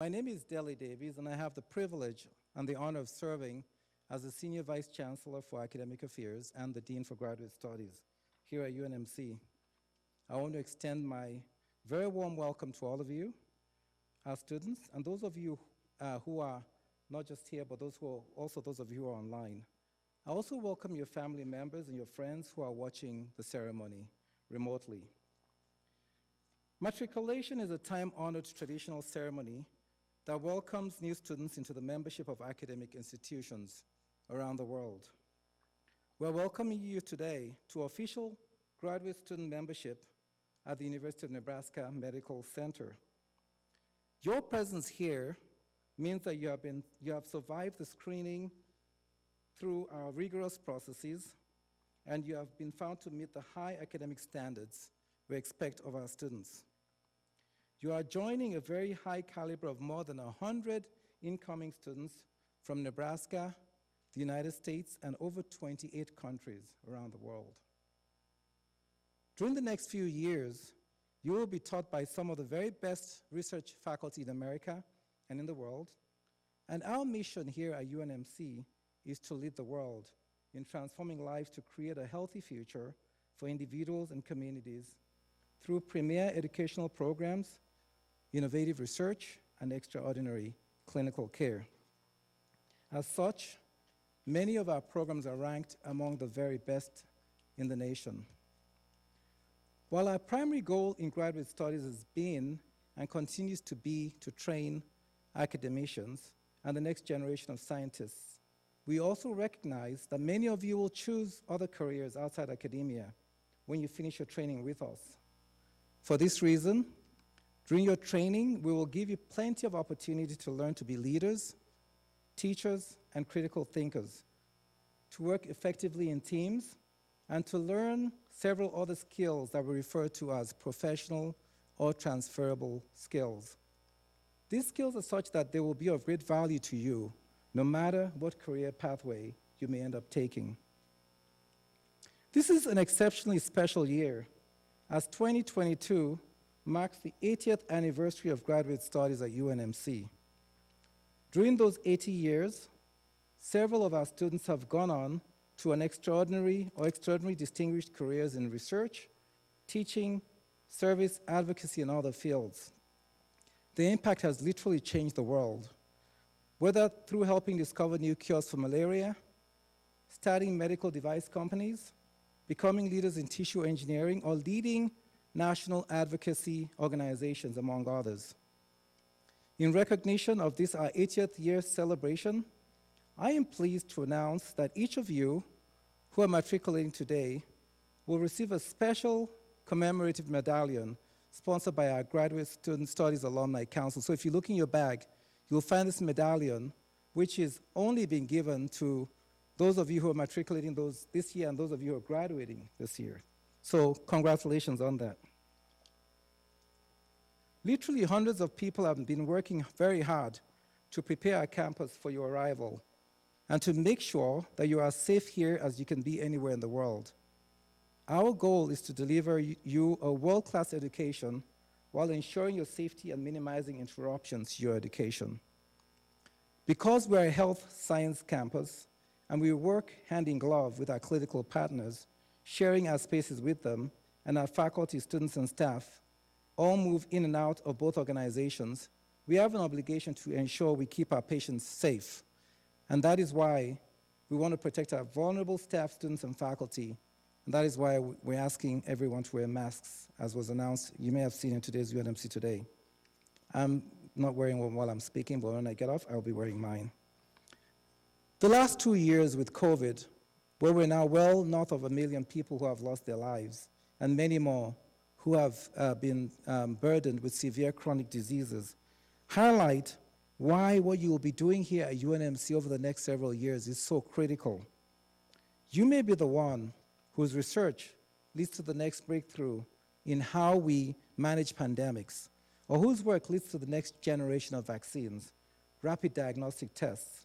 My name is Deli Davies, and I have the privilege and the honor of serving as the Senior Vice Chancellor for Academic Affairs and the Dean for Graduate Studies here at UNMC. I want to extend my very warm welcome to all of you, our students, and those of you who are not just here, but those of you who are online. I also welcome your family members and your friends who are watching the ceremony remotely. Matriculation is a time-honored traditional ceremony that welcomes new students into the membership of academic institutions around the world. We're welcoming you today to official graduate student membership at the University of Nebraska Medical Center. Your presence here means that you have survived the screening through our rigorous processes, and you have been found to meet the high academic standards we expect of our students. You are joining a very high caliber of more than 100 incoming students from Nebraska, the United States, and over 28 countries around the world. During the next few years, you will be taught by some of the very best research faculty in America and in the world, and our mission here at UNMC is to lead the world in transforming lives to create a healthy future for individuals and communities through premier educational programs, innovative research, and extraordinary clinical care. As such, many of our programs are ranked among the very best in the nation. While our primary goal in graduate studies has been and continues to be to train academicians and the next generation of scientists, we also recognize that many of you will choose other careers outside academia when you finish your training with us. For this reason, during your training, we will give you plenty of opportunity to learn to be leaders, teachers, and critical thinkers, to work effectively in teams, and to learn several other skills that we refer to as professional or transferable skills. These skills are such that they will be of great value to you, no matter what career pathway you may end up taking. This is an exceptionally special year, as 2022 marks the 80th anniversary of graduate studies at UNMC. During those 80 years, several of our students have gone on to an extraordinary distinguished careers in research, teaching, service, advocacy, and other fields. The impact has literally changed the world, whether through helping discover new cures for malaria, starting medical device companies, becoming leaders in tissue engineering, or leading national advocacy organizations, among others. In recognition of this, our 80th year celebration, I am pleased to announce that each of you who are matriculating today will receive a special commemorative medallion sponsored by our Graduate Student Studies Alumni Council. So if you look in your bag, you'll find this medallion, which is only being given to those of you who are matriculating this year and those of you who are graduating this year. So congratulations on that. Literally hundreds of people have been working very hard to prepare our campus for your arrival and to make sure that you are as safe here as you can be anywhere in the world. Our goal is to deliver you a world-class education while ensuring your safety and minimizing interruptions to your education. Because we're a health science campus and we work hand in glove with our clinical partners, sharing our spaces with them, and our faculty, students, and staff all move in and out of both organizations, we have an obligation to ensure we keep our patients safe. And that is why we want to protect our vulnerable staff, students, and faculty. And that is why we're asking everyone to wear masks, as was announced. You may have seen in today's UNMC Today. I'm not wearing one while I'm speaking, but when I get off, I'll be wearing mine. The last 2 years with COVID, where we're now well north of 1 million people who have lost their lives, and many more who have been burdened with severe chronic diseases, highlight why what you will be doing here at UNMC over the next several years is so critical. You may be the one whose research leads to the next breakthrough in how we manage pandemics, or whose work leads to the next generation of vaccines, rapid diagnostic tests,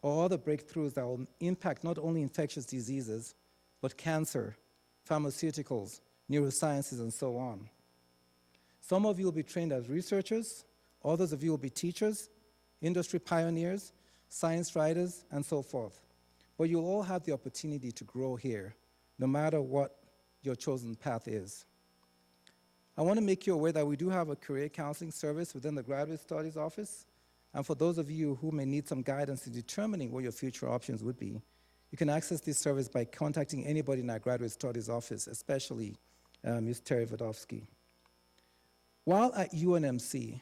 or other breakthroughs that will impact not only infectious diseases, but cancer, pharmaceuticals, neurosciences, and so on. Some of you will be trained as researchers, Others of you will be teachers, industry pioneers, science writers, and so forth. But you'll all have the opportunity to grow here, no matter what your chosen path is. I want to make you aware that we do have a career counseling service within the Graduate Studies Office. And for those of you who may need some guidance in determining what your future options would be, you can access this service by contacting anybody in our Graduate Studies Office, especially Ms. Terry Vodovsky. While at UNMC,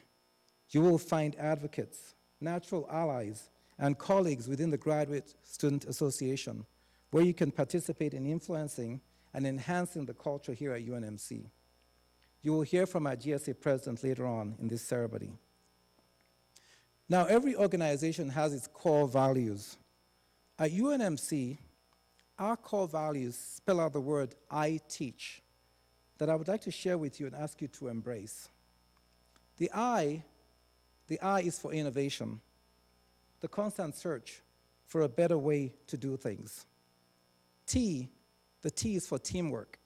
you will find advocates, natural allies, and colleagues within the Graduate Student Association, where you can participate in influencing and enhancing the culture here at UNMC. You will hear from our GSA president later on in this ceremony. Now, every organization has its core values. At UNMC, our core values spell out the word I teach that I would like to share with you and ask you to embrace. The I is for innovation, the constant search for a better way to do things. The T is for teamwork.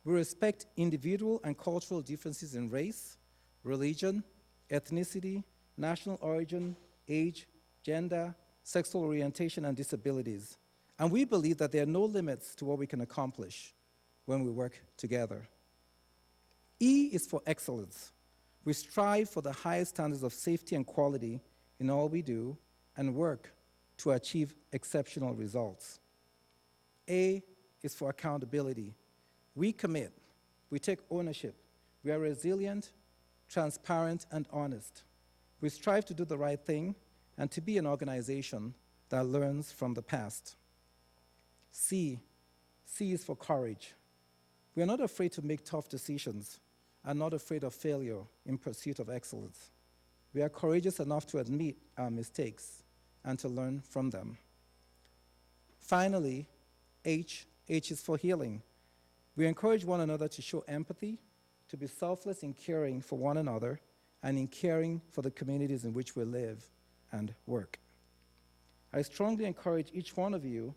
We respect individual and cultural differences in race, religion, ethnicity, national origin, age, gender, sexual orientation, and disabilities. And we believe that there are no limits to what we can accomplish when we work together. E is for excellence. We strive for the highest standards of safety and quality in all we do and work to achieve exceptional results. A is for accountability. We commit, we take ownership, we are resilient, transparent, and honest. We strive to do the right thing and to be an organization that learns from the past. C is for courage. We are not afraid to make tough decisions and not afraid of failure in pursuit of excellence. We are courageous enough to admit our mistakes and to learn from them. Finally, H is for healing. We encourage one another to show empathy, to be selfless in caring for one another, and in caring for the communities in which we live and work. I strongly encourage each one of you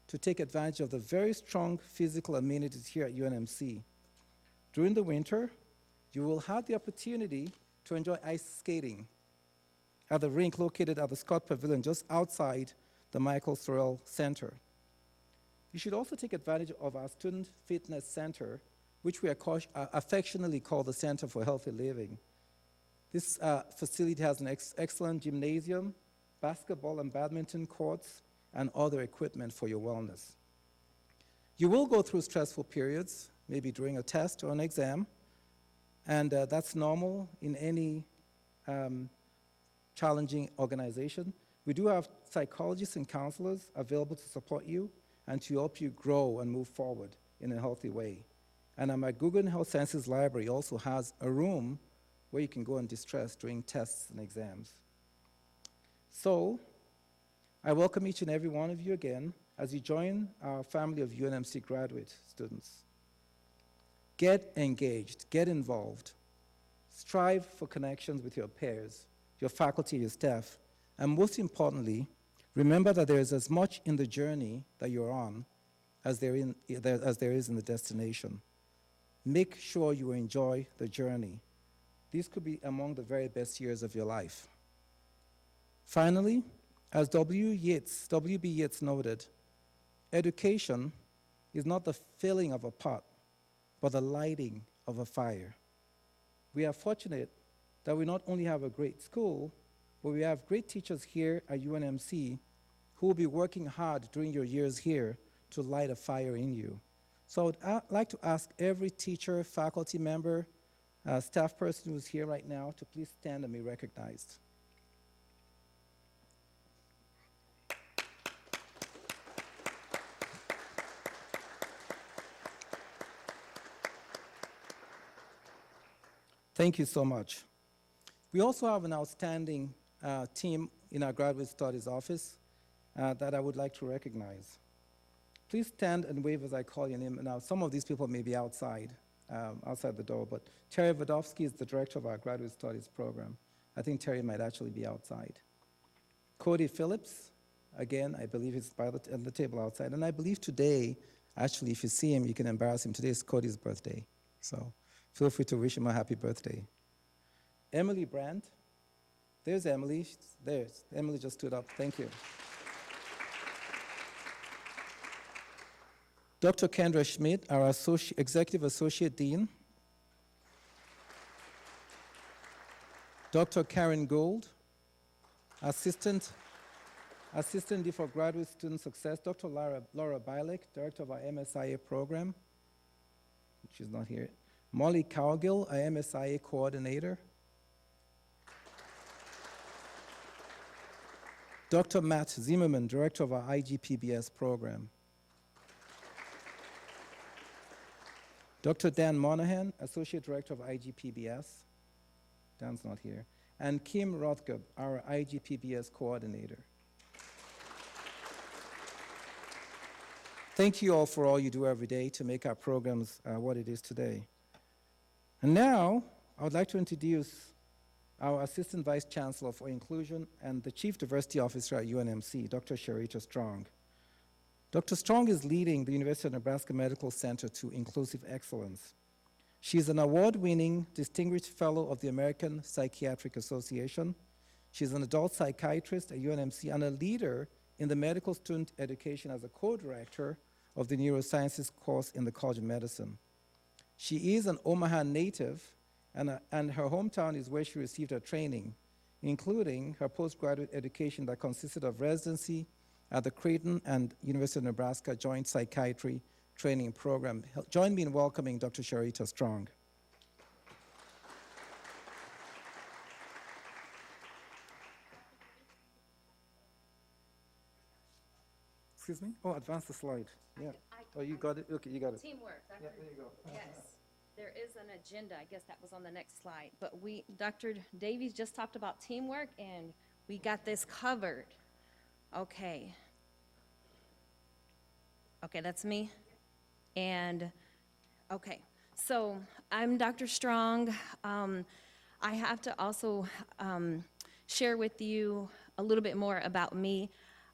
to take advantage of the very strong physical amenities here at UNMC. During the winter, you will have the opportunity to enjoy ice skating at the rink located at the Scott Pavilion just outside the Michael Sorrell Center. You should also take advantage of our Student Fitness Center, which we affectionately call the Center for Healthy Living. This facility has an excellent gymnasium, basketball and badminton courts, and other equipment for your wellness. You will go through stressful periods, maybe during a test or an exam, and that's normal in any challenging organization. We do have psychologists and counselors available to support you and to help you grow and move forward in a healthy way. And our Guggenheim Health Sciences Library also has a room where you can go and distress during tests and exams. So, I welcome each and every one of you again as you join our family of UNMC graduate students. Get engaged, get involved. Strive for connections with your peers, your faculty, your staff, and most importantly, remember that there is as much in the journey that you're on as there is in the destination. Make sure you enjoy the journey. These could be among the very best years of your life. Finally, as W.B. Yeats noted, education is not the filling of a pot, but the lighting of a fire. We are fortunate that we not only have a great school, but we have great teachers here at UNMC who will be working hard during your years here to light a fire in you. So I'd like to ask every teacher, faculty member, staff person who's here right now to please stand and be recognized. Thank you so much. We also have an outstanding team in our Graduate Studies office that I would like to recognize. Please stand and wave as I call your name. Now, some of these people may be outside the door, but Terry Vodovsky is the director of our Graduate Studies program. I think Terry might actually be outside. Cody Phillips, again, I believe he's on the table outside. And I believe today, actually, if you see him, you can embarrass him. Today is Cody's birthday. So feel free to wish him a happy birthday. Emily Brandt, There's Emily. There's Emily just stood up. Thank you. Dr. Kendra Schmidt, our Executive Associate Dean. Dr. Karen Gould, Assistant Dean for Graduate Student Success. Dr. Laura Bilek, Director of our MSIA program. She's not here. Molly Cowgill, our MSIA Coordinator. Dr. Matt Zimmerman, Director of our IGPBS program. Dr. Dan Monahan, Associate Director of IGPBS. Dan's not here. And Kim Rothgeb, our IGPBS Coordinator. Thank you all for all you do every day to make our programs what it is today. And now, I would like to introduce our Assistant Vice Chancellor for Inclusion and the Chief Diversity Officer at UNMC, Dr. Sharita Strong. Dr. Strong is leading the University of Nebraska Medical Center to Inclusive Excellence. She is an award-winning Distinguished Fellow of the American Psychiatric Association. She's an adult psychiatrist at UNMC and a leader in the medical student education as a co-director of the neurosciences course in the College of Medicine. She is an Omaha native, and her hometown is where she received her training, including her postgraduate education that consisted of residency at the Creighton and University of Nebraska Joint Psychiatry Training Program. Join me in welcoming Dr. Sharita Strong. Excuse me? Oh, advance the slide. Yeah. Oh, you got it? Okay, you got it. Teamwork. Yeah, there you go. Yes. There is an agenda. I guess that was on the next slide. But Dr. Davies just talked about teamwork, and we got this covered. Okay. Okay, that's me. And, okay. So I'm Dr. Strong. I have to also share with you a little bit more about me.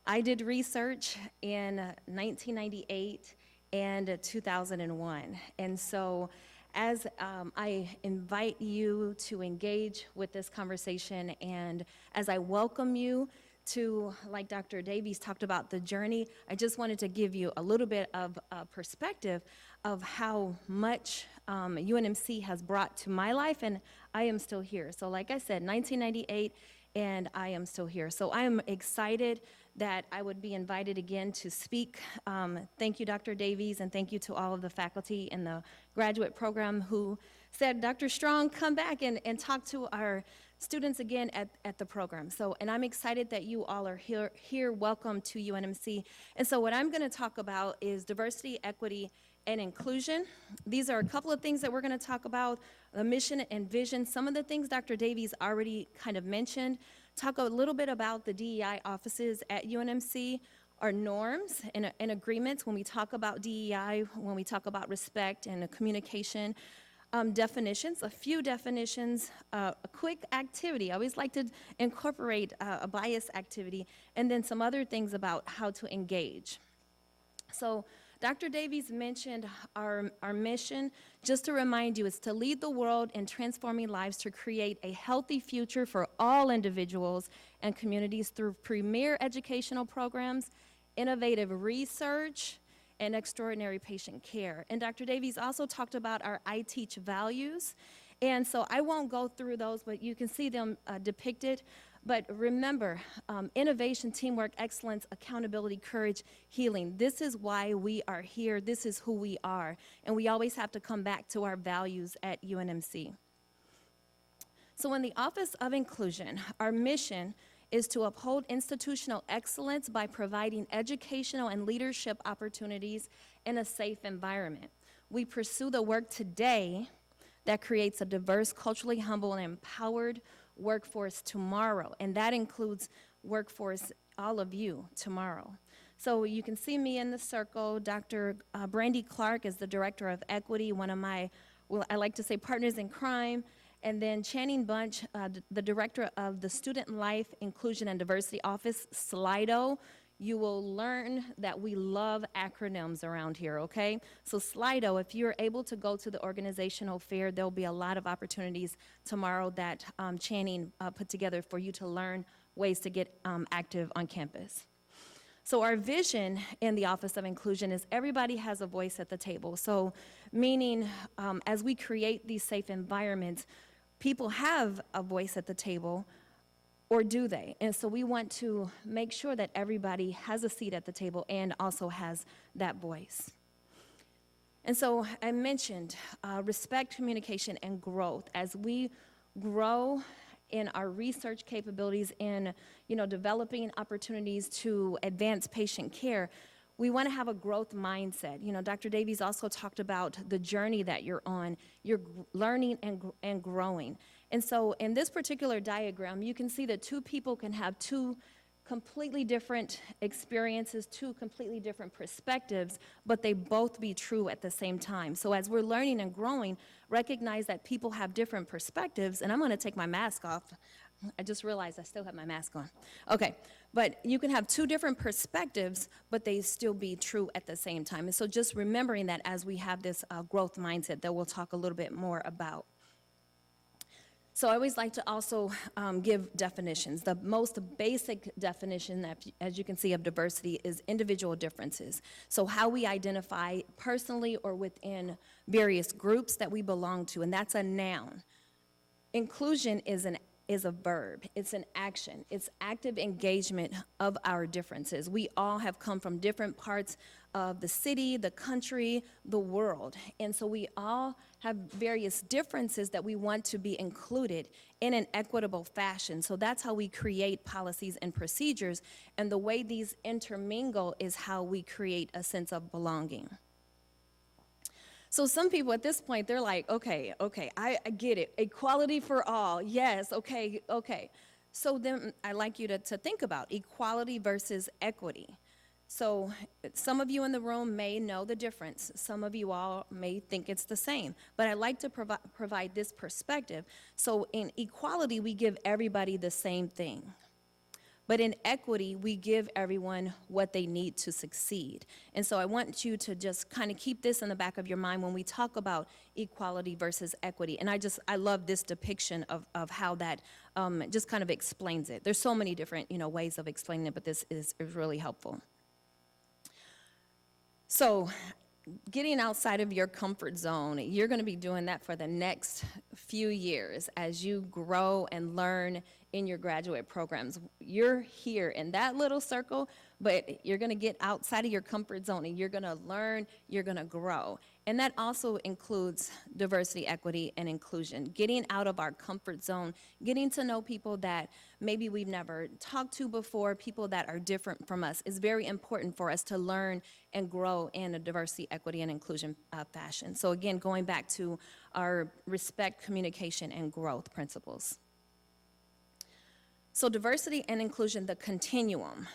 I did research in 1998 and 2001. And so as I invite you to engage with this conversation, and as I welcome you to, like Dr. Davies talked about, the journey, I just wanted to give you a little bit of perspective of how much UNMC has brought to my life, and I am still here. So like I said, 1998, and I am still here. So I am excited that I would be invited again to speak. Thank you, Dr. Davies, and thank you to all of the faculty in the graduate program who said, Dr. Strong, come back and talk to our students again at the program. So, and I'm excited that you all are here. Welcome to UNMC. And so what I'm gonna talk about is diversity, equity, and inclusion. These are a couple of things that we're gonna talk about, the mission and vision. Some of the things Dr. Davies already kind of mentioned. Talk a little bit about the DEI offices at UNMC, our norms and agreements when we talk about DEI, when we talk about respect and communication. Definitions, a few definitions, a quick activity. I always like to incorporate a bias activity, and then some other things about how to engage. So Dr. Davies mentioned our mission. Just to remind you, it's to lead the world in transforming lives to create a healthy future for all individuals and communities through premier educational programs, innovative research, and extraordinary patient care. And Dr. Davies also talked about our I Teach values. And so I won't go through those, but you can see them depicted. But remember, innovation, teamwork, excellence, accountability, courage, healing. This is why we are here. This is who we are. And we always have to come back to our values at UNMC. So in the Office of Inclusion, our mission is to uphold institutional excellence by providing educational and leadership opportunities in a safe environment. We pursue the work today that creates a diverse, culturally humble, and empowered workforce tomorrow, and that includes workforce, all of you, tomorrow. So you can see me in the circle. Dr. Brandy Clark is the Director of Equity, one of my, well, I like to say partners in crime, and then Channing Bunch, the Director of the Student Life, Inclusion, and Diversity Office, Slido. you will learn that we love acronyms around here, okay? So Slido, if you're able to go to the organizational fair, there'll be a lot of opportunities tomorrow that Channing put together for you to learn ways to get active on campus. So our vision in the Office of Inclusion is everybody has a voice at the table. So meaning as we create these safe environments, people have a voice at the table, or do they? And so we want to make sure that everybody has a seat at the table and also has that voice. And so I mentioned respect, communication, and growth. As we grow in our research capabilities, in developing opportunities to advance patient care, we want to have a growth mindset. Dr. Davies also talked about the journey that you're on. You're learning and growing. And so in this particular diagram, you can see that two people can have two completely different experiences, two completely different perspectives, but they both be true at the same time. So as we're learning and growing, recognize that people have different perspectives, and I'm gonna take my mask off. I just realized I still have my mask on. Okay, but you can have two different perspectives, but they still be true at the same time. And so just remembering that as we have this growth mindset that we'll talk a little bit more about. So I always like to also give definitions. The most basic definition, that, as you can see, of diversity is individual differences. So how we identify personally or within various groups that we belong to, and that's a noun. Inclusion is a verb. It's an action. It's active engagement of our differences. We all have come from different parts of the city, the country, the world. And so we all have various differences that we want to be included in an equitable fashion. So that's how we create policies and procedures. And the way these intermingle is how we create a sense of belonging. So some people at this point, they're like, okay, I get it. Equality for all, yes, okay. So then I'd like you to think about equality versus equity. So some of you in the room may know the difference. Some of you all may think it's the same. But I like to provide this perspective. So in equality, we give everybody the same thing. But in equity, we give everyone what they need to succeed. And so I want you to just kind of keep this in the back of your mind when we talk about equality versus equity. And I love this depiction of how that just kind of explains it. There's so many different ways of explaining it, but this is really helpful. So getting outside of your comfort zone, you're going to be doing that for the next few years as you grow and learn in your graduate programs. You're here in that little circle, but you're going to get outside of your comfort zone and you're going to learn, you're going to grow. And that also includes diversity, equity, and inclusion. Getting out of our comfort zone, getting to know people that maybe we've never talked to before, people that are different from us, is very important for us to learn and grow in a diversity, equity, and inclusion fashion. So again, going back to our respect, communication, and growth principles. So diversity and inclusion, the continuum.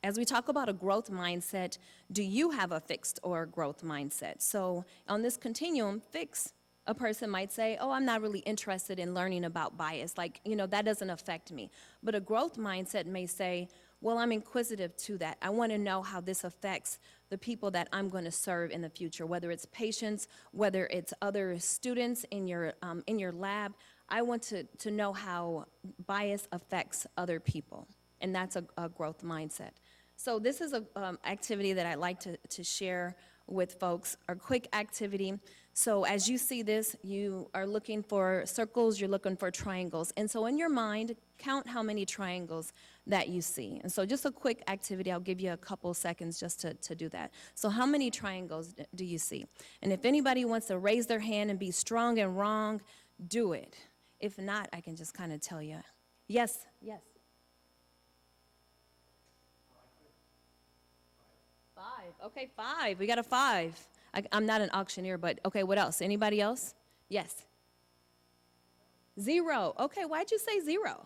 As we talk about a growth mindset, do you have a fixed or growth mindset? So on this continuum, a person might say, oh, I'm not really interested in learning about bias. That doesn't affect me. But a growth mindset may say, well, I'm inquisitive to that. I want to know how this affects the people that I'm going to serve in the future, whether it's patients, whether it's other students in your lab. I want to know how bias affects other people, and that's a growth mindset. So this is an activity that I like to share with folks, a quick activity. So as you see this, you are looking for circles, you're looking for triangles. And so in your mind, count how many triangles that you see. And so just a quick activity, I'll give you a couple seconds just to do that. So how many triangles do you see? And if anybody wants to raise their hand and be strong and wrong, do it. If not, I can just kind of tell you. Yes. Okay, 5. We got a 5. I'm not an auctioneer, but okay, what else? Anybody else? Yes. 0. Okay, why'd you say 0?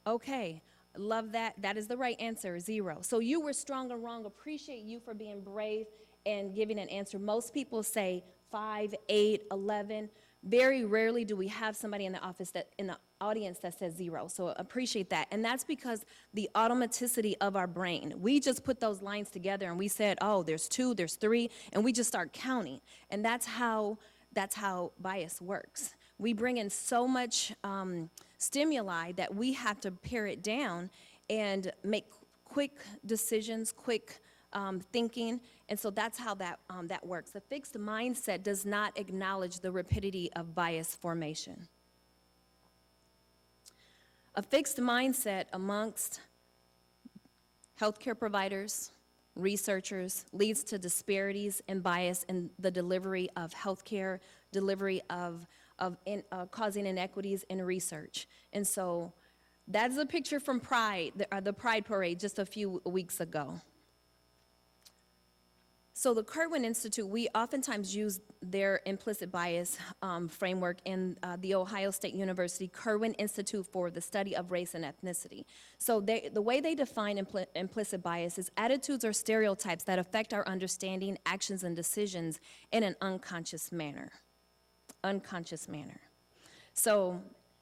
Okay, love that. That is the right answer, 0. So you were strong and wrong. Appreciate you for being brave and giving an answer. Most people say 5, 8, 11. Very rarely do we have somebody in the audience that says 0, so appreciate that. And that's because the automaticity of our brain. We just put those lines together and we said, oh, there's 2, there's 3, and we just start counting. And that's how bias works. We bring in so much stimuli that we have to pare it down and make quick decisions, quick thinking, and so that's how that works. The fixed mindset does not acknowledge the rapidity of bias formation. A fixed mindset amongst healthcare providers, researchers, leads to disparities and bias in the delivery of healthcare, delivery of causing inequities in research. And so that's a picture from Pride, the Pride Parade just a few weeks ago. So the Kirwan Institute, we oftentimes use their implicit bias framework in the Ohio State University Kirwan Institute for the Study of Race and Ethnicity. So the way they define implicit bias is attitudes or stereotypes that affect our understanding, actions, and decisions in an unconscious manner. Unconscious manner. So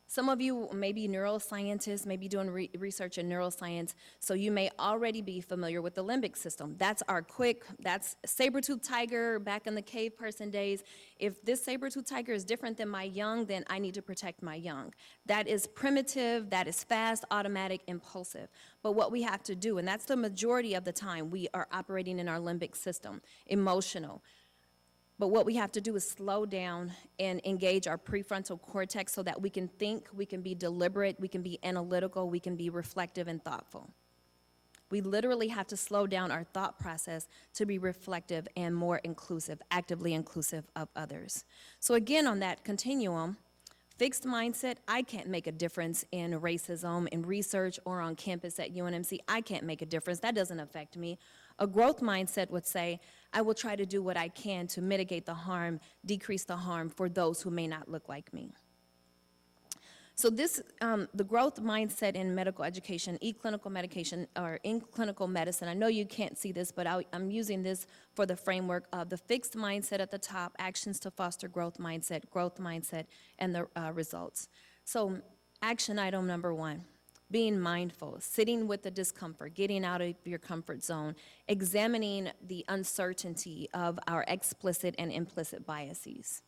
some of you may be neuroscientists, may be doing research in neuroscience, so you may already be familiar with the limbic system. That's that's saber-toothed tiger back in the cave person days. If this saber-toothed tiger is different than my young, then I need to protect my young. That is primitive, that is fast, automatic, impulsive. But what we have to do, and that's the majority of the time, we are operating in our limbic system, emotional. But what we have to do is slow down and engage our prefrontal cortex so that we can think, we can be deliberate, we can be analytical, we can be reflective and thoughtful. We literally have to slow down our thought process to be reflective and more inclusive, actively inclusive of others. So again, on that continuum, fixed mindset, I can't make a difference in racism, in research, or on campus at UNMC. I can't make a difference. That doesn't affect me. A growth mindset would say, I will try to do what I can to mitigate the harm, decrease the harm for those who may not look like me. So this, the growth mindset in medical education, clinical medication, or in clinical medicine, I know you can't see this, but I'm using this for the framework of the fixed mindset at the top, actions to foster growth mindset, and the results. So action item number 1. Being mindful, sitting with the discomfort, getting out of your comfort zone, examining the uncertainty of our explicit and implicit biases.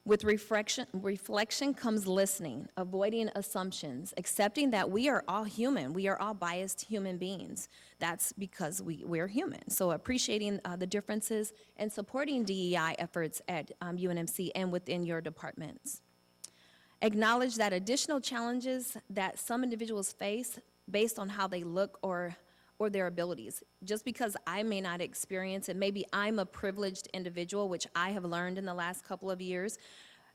With reflection comes listening, avoiding assumptions, accepting that we are all human. We are all biased human beings. That's because we're human. So appreciating the differences and supporting DEI efforts at UNMC and within your departments. Acknowledge that additional challenges that some individuals face based on how they look or their abilities. Just because I may not experience it, maybe I'm a privileged individual, which I have learned in the last couple of years,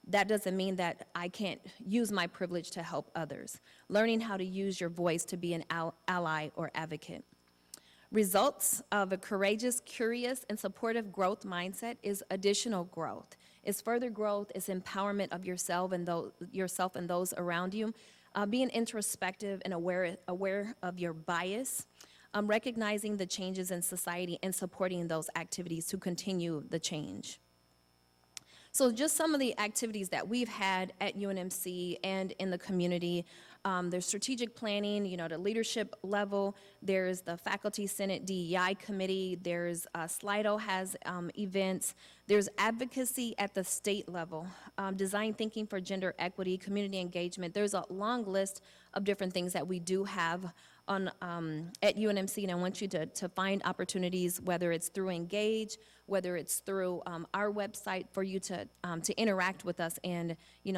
that doesn't mean that I can't use my privilege to help others. Learning how to use your voice to be an ally or advocate. Results of a courageous, curious, and supportive growth mindset is additional growth. It's further growth, it's empowerment of yourself and those around you. Being introspective and aware of your bias, recognizing the changes in society and supporting those activities to continue the change. So just some of the activities that we've had at UNMC and in the community, there's strategic planning, the leadership level, there's the Faculty Senate DEI Committee, there's Slido has events, there's advocacy at the state level, design thinking for gender equity, community engagement. There's a long list of different things that we do have on at UNMC, and I want you to find opportunities, whether it's through Engage, whether it's through our website, for you to interact with us and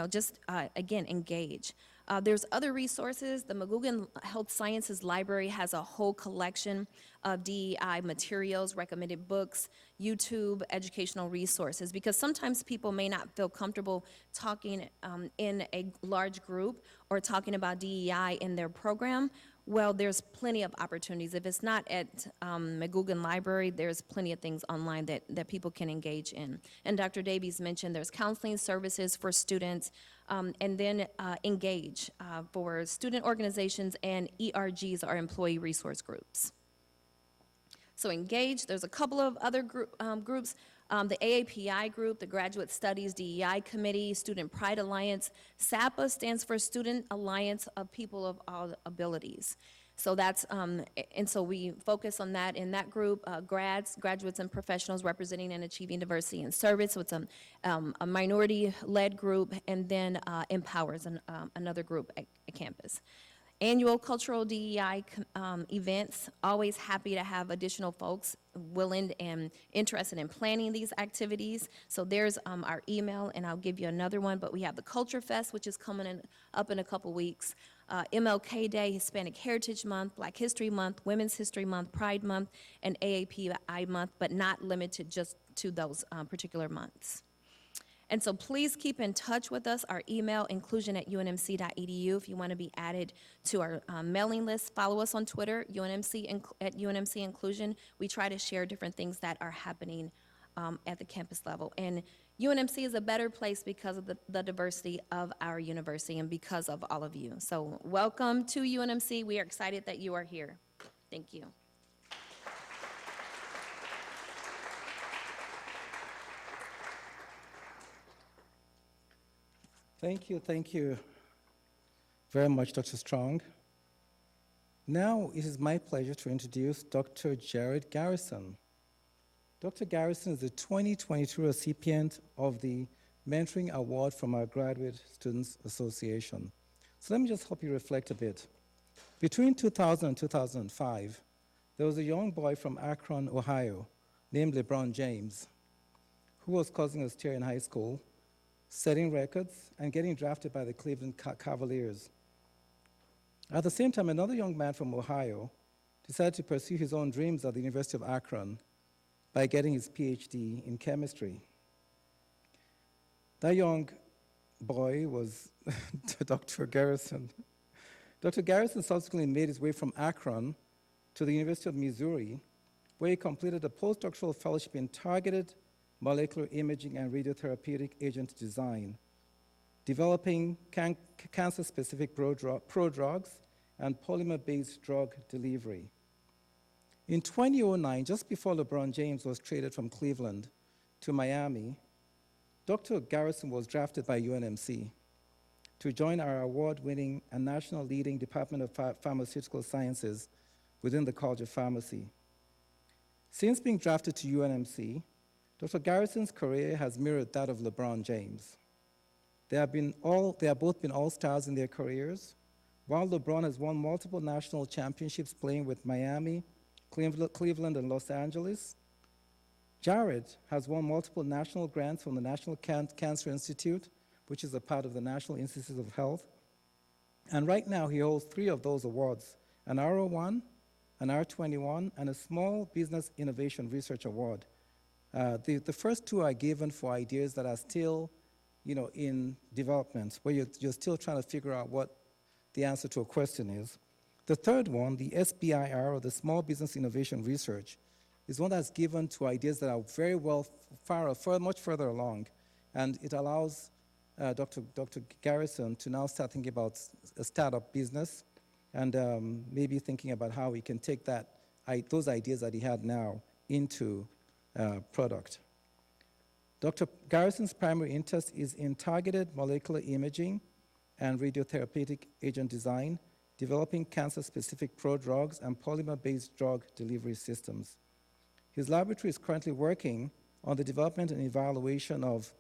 just again engage. There's other resources. The McGugan Health Sciences Library has a whole collection of DEI materials, recommended books, YouTube, educational resources, because sometimes people may not feel comfortable talking in a large group or talking about DEI in their program. Well, there's plenty of opportunities. If it's not at McGugan Library, there's plenty of things online that people can engage in. And Dr. Davies mentioned there's counseling services for students, and then Engage for student organizations, and ERGs are employee resource groups. So Engage, there's a couple of other groups. The AAPI group, the Graduate Studies DEI Committee, Student Pride Alliance. SAPA stands for Student Alliance of People of All Abilities. So that's, and so we focus on that in that group, graduates and professionals representing and achieving diversity in service. So it's a minority-led group, and then Empowers, another group at campus. Annual cultural DEI events, always happy to have additional folks willing and interested in planning these activities. So there's our email, and I'll give you another one, but we have the Culture Fest, which is coming up in a couple weeks. MLK Day, Hispanic Heritage Month, Black History Month, Women's History Month, Pride Month, and AAPI Month, but not limited just to those particular months. And so please keep in touch with us. Our email, inclusion@unmc.edu, if you want to be added to our mailing list. Follow us on Twitter, at UNMC Inclusion. We try to share different things that are happening at the campus level. And UNMC is a better place because of the diversity of our university and because of all of you. So welcome to UNMC. We are excited that you are here. Thank you. Thank you very much, Dr. Strong. Now it is my pleasure to introduce Dr. Jared Garrison. Dr. Garrison is the 2022 recipient of the Mentoring Award from our Graduate Students Association. So let me just help you reflect a bit. Between 2000 and 2005, there was a young boy from Akron, Ohio, named LeBron James, who was causing a stir in high school, setting records, and getting drafted by the Cleveland Cavaliers. At the same time, another young man from Ohio decided to pursue his own dreams at the University of Akron by getting his PhD in chemistry. That young boy was Dr. Garrison. Dr. Garrison subsequently made his way from Akron to the University of Missouri, where he completed a postdoctoral fellowship in targeted molecular imaging and radiotherapeutic agent design, developing cancer-specific prodrugs and polymer-based drug delivery. In 2009, just before LeBron James was traded from Cleveland to Miami, Dr. Garrison was drafted by UNMC to join our award-winning and national leading Department of Pharmaceutical Sciences within the College of Pharmacy. Since being drafted to UNMC, Dr. Garrison's career has mirrored that of LeBron James. They have both been all-stars in their careers. While LeBron has won multiple national championships playing with Miami, Cleveland, and Los Angeles, Jared has won multiple national grants from the National Cancer Institute, which is a part of the National Institutes of Health. And right now, he holds 3 of those awards, an R01, an R21, and a Small Business Innovation Research Award. The first 2 are given for ideas that are still, in development, where you're still trying to figure out what the answer to a question is. The third one, the SBIR, or the Small Business Innovation Research, is one that's given to ideas that are very much further along, and it allows Dr. Garrison to now start thinking about a startup business and maybe thinking about how we can take those ideas that he had now into product. Dr. Garrison's primary interest is in targeted molecular imaging and radiotherapeutic agent design, developing cancer-specific prodrugs and polymer-based drug delivery systems. His laboratory is currently working on the development and evaluation of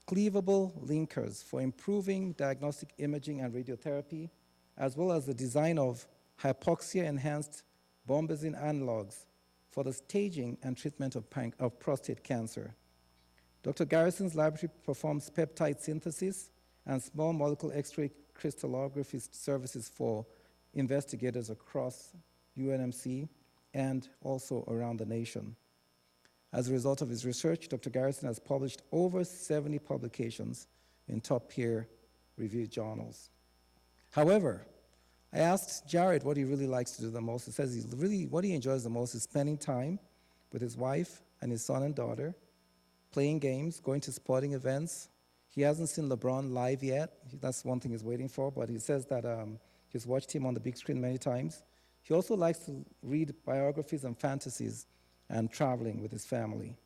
cleavable linkers for improving diagnostic imaging and radiotherapy, as well as the design of hypoxia-enhanced bombazine analogs for the staging and treatment of prostate cancer. Dr. Garrison's laboratory performs peptide synthesis and small molecule X-ray crystallography services for investigators across UNMC and also around the nation. As a result of his research, Dr. Garrison has published over 70 publications in top peer-reviewed journals. However, I asked Jared what he really likes to do the most. He says what he enjoys the most is spending time with his wife and his son and daughter, playing games, going to sporting events. He hasn't seen LeBron live yet. That's one thing he's waiting for, but he says that he's watched him on the big screen many times. He also likes to read biographies and fantasies and traveling with his family.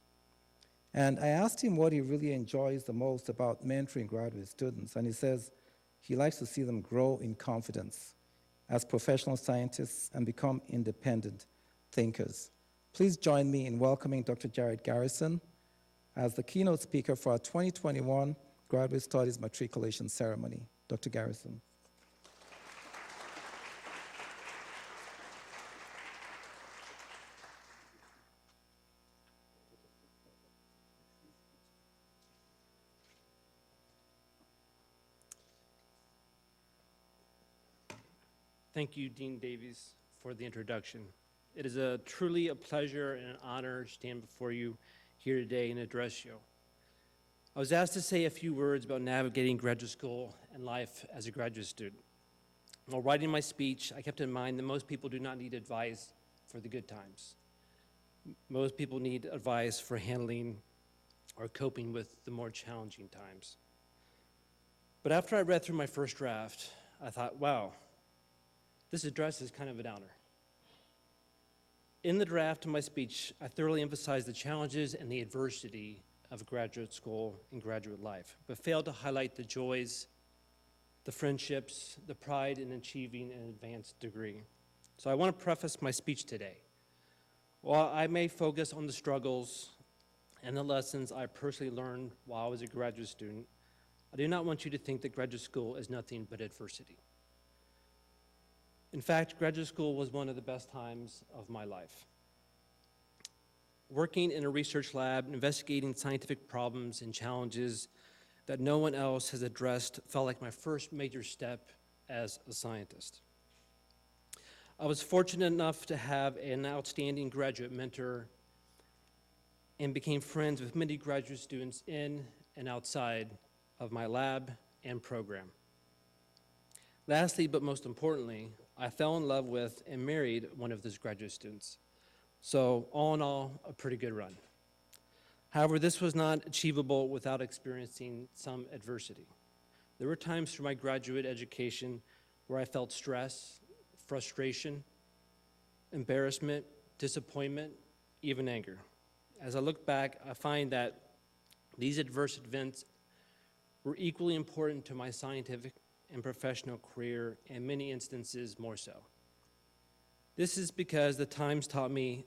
And I asked him what he really enjoys the most about mentoring graduate students, and he says he likes to see them grow in confidence as professional scientists and become independent thinkers. Please join me in welcoming Dr. Jared Garrison as the keynote speaker for our 2021 Graduate Studies Matriculation Ceremony. Dr. Garrison. Thank you, Dean Davies, for the introduction. It is truly a pleasure and an honor to stand before you here today and address you. I was asked to say a few words about navigating graduate school and life as a graduate student. While writing my speech, I kept in mind that most people do not need advice for the good times. Most people need advice for handling or coping with the more challenging times. But after I read through my first draft, I thought, wow, this address is kind of a downer. In the draft of my speech, I thoroughly emphasized the challenges and the adversity of graduate school and graduate life, but failed to highlight the joys, the friendships, the pride in achieving an advanced degree. So I want to preface my speech today. While I may focus on the struggles and the lessons I personally learned while I was a graduate student, I do not want you to think that graduate school is nothing but adversity. In fact, graduate school was one of the best times of my life. Working in a research lab, investigating scientific problems and challenges that no one else has addressed felt like my first major step as a scientist. I was fortunate enough to have an outstanding graduate mentor and became friends with many graduate students in and outside of my lab and program. Lastly, but most importantly, I fell in love with and married one of those graduate students. So all in all, a pretty good run. However, this was not achievable without experiencing some adversity. There were times through my graduate education where I felt stress, frustration, embarrassment, disappointment, even anger. As I look back, I find that these adverse events were equally important to my scientific and professional career, in many instances more so. This is because these times taught me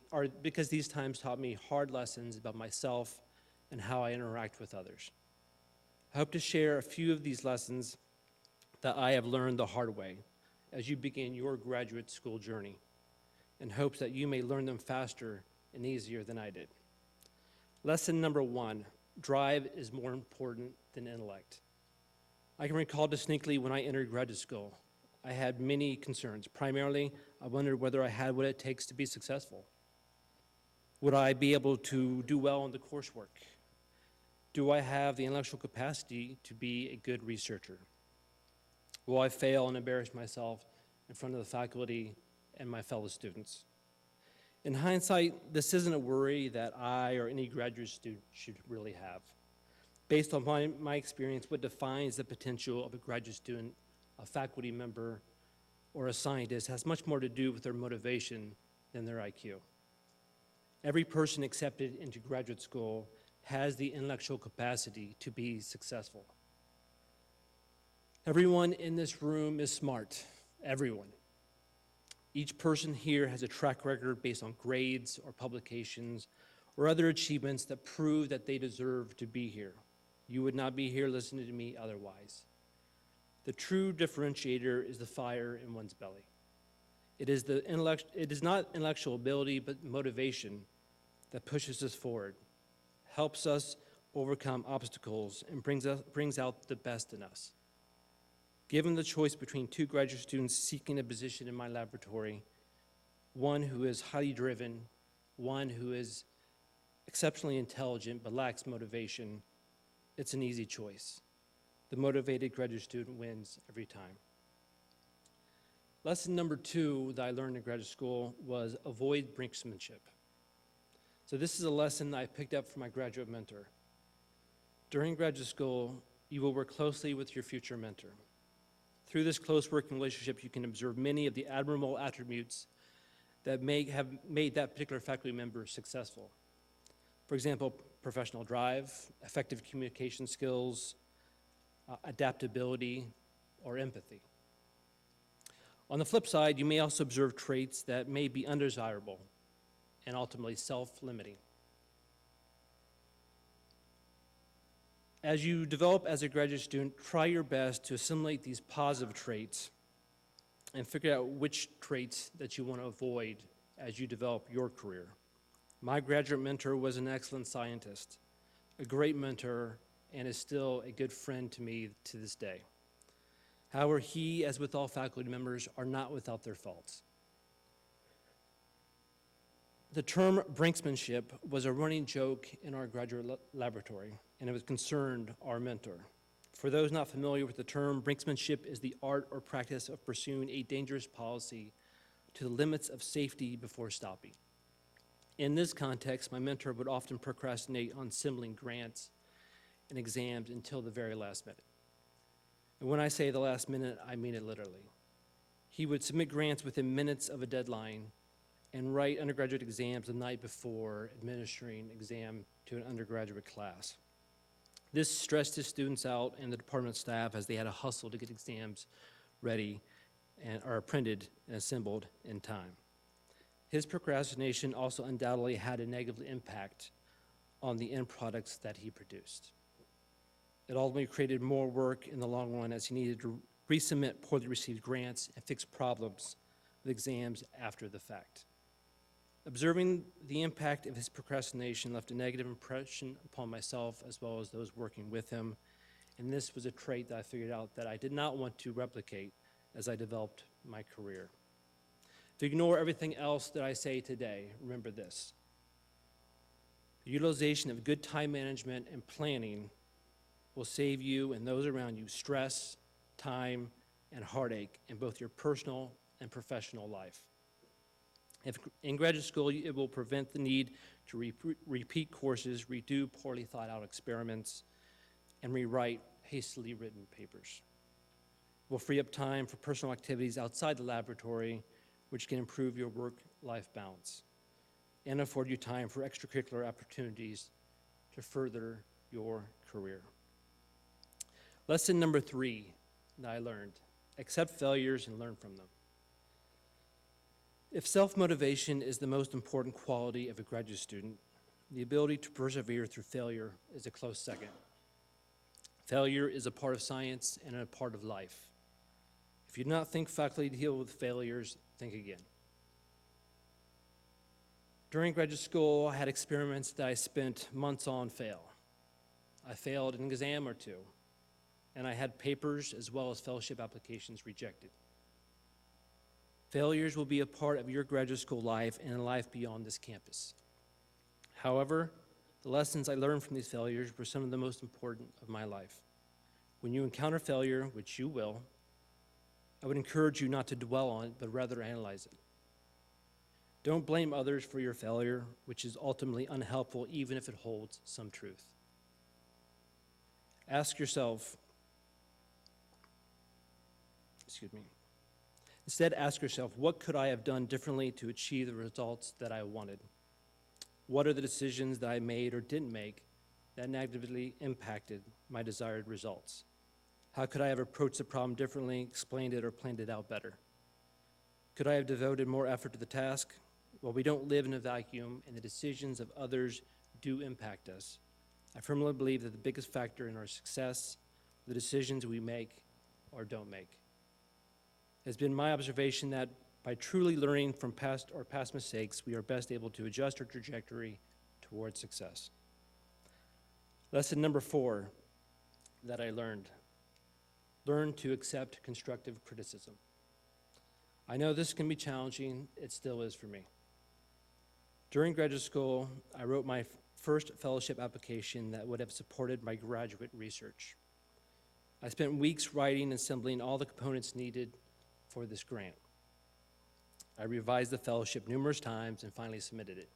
hard lessons about myself and how I interact with others. I hope to share a few of these lessons that I have learned the hard way as you begin your graduate school journey, in hopes that you may learn them faster and easier than I did. Lesson number 1, drive is more important than intellect. I can recall distinctly when I entered graduate school, I had many concerns. Primarily, I wondered whether I had what it takes to be successful. Would I be able to do well in the coursework? Do I have the intellectual capacity to be a good researcher? Will I fail and embarrass myself in front of the faculty and my fellow students? In hindsight, this isn't a worry that I or any graduate student should really have. Based on my experience, what defines the potential of a graduate student, a faculty member, or a scientist has much more to do with their motivation than their IQ. Every person accepted into graduate school has the intellectual capacity to be successful. Everyone in this room is smart, everyone. Each person here has a track record based on grades or publications or other achievements that prove that they deserve to be here. You would not be here listening to me otherwise. The true differentiator is the fire in one's belly. It is not intellectual ability, but motivation that pushes us forward, helps us overcome obstacles, and brings out the best in us. Given the choice between 2 graduate students seeking a position in my laboratory, one who is highly driven, one who is exceptionally intelligent but lacks motivation, it's an easy choice. The motivated graduate student wins every time. Lesson number 2 that I learned in graduate school was avoid brinksmanship. So this is a lesson that I picked up from my graduate mentor. During graduate school, you will work closely with your future mentor. Through this close working relationship, you can observe many of the admirable attributes that may have made that particular faculty member successful. For example, professional drive, effective communication skills, adaptability, or empathy. On the flip side, you may also observe traits that may be undesirable and ultimately self-limiting. As you develop as a graduate student, try your best to assimilate these positive traits and figure out which traits that you want to avoid as you develop your career. My graduate mentor was an excellent scientist, a great mentor, and is still a good friend to me to this day. However, he, as with all faculty members, are not without their faults. The term brinksmanship was a running joke in our graduate laboratory, and it was concerned our mentor. For those not familiar with the term, brinksmanship is the art or practice of pursuing a dangerous policy to the limits of safety before stopping. In this context, my mentor would often procrastinate on assembling grants and exams until the very last minute. And when I say the last minute, I mean it literally. He would submit grants within minutes of a deadline and write undergraduate exams the night before administering exam to an undergraduate class. This stressed his students out and the department staff as they had to hustle to get exams ready and are printed and assembled in time. His procrastination also undoubtedly had a negative impact on the end products that he produced. It ultimately created more work in the long run as he needed to resubmit poorly received grants and fix problems with exams after the fact. Observing the impact of his procrastination left a negative impression upon myself as well as those working with him, and this was a trait that I figured out that I did not want to replicate as I developed my career. To ignore everything else that I say today, remember this. The utilization of good time management and planning will save you and those around you stress, time, and heartache in both your personal and professional life. If in graduate school, it will prevent the need to repeat courses, redo poorly thought out experiments, and rewrite hastily written papers. It will free up time for personal activities outside the laboratory, which can improve your work-life balance and afford you time for extracurricular opportunities to further your career. Lesson number 3 that I learned: accept failures and learn from them. If self-motivation is the most important quality of a graduate student, the ability to persevere through failure is a close second. Failure is a part of science and a part of life. If you do not think faculty deal with failures, think again. During graduate school, I had experiments that I spent months on fail. I failed an exam or two, and I had papers as well as fellowship applications rejected. Failures will be a part of your graduate school life and a life beyond this campus. However, the lessons I learned from these failures were some of the most important of my life. When you encounter failure, which you will, I would encourage you not to dwell on it, but rather analyze it. Don't blame others for your failure, which is ultimately unhelpful even if it holds some truth. Ask yourself, Instead, ask yourself, what could I have done differently to achieve the results that I wanted? What are the decisions that I made or didn't make that negatively impacted my desired results? How could I have approached the problem differently, explained it, or planned it out better? Could I have devoted more effort to the task? Well, we don't live in a vacuum, and the decisions of others do impact us. I firmly believe that the biggest factor in our success, the decisions we make or don't make. It has been my observation that by truly learning from past mistakes, we are best able to adjust our trajectory towards success. Lesson number 4 that I learned: learn to accept constructive criticism. I know this can be challenging, it still is for me. During graduate school, I wrote my first fellowship application that would have supported my graduate research. I spent weeks writing and assembling all the components needed for this grant. I revised the fellowship numerous times and finally submitted it.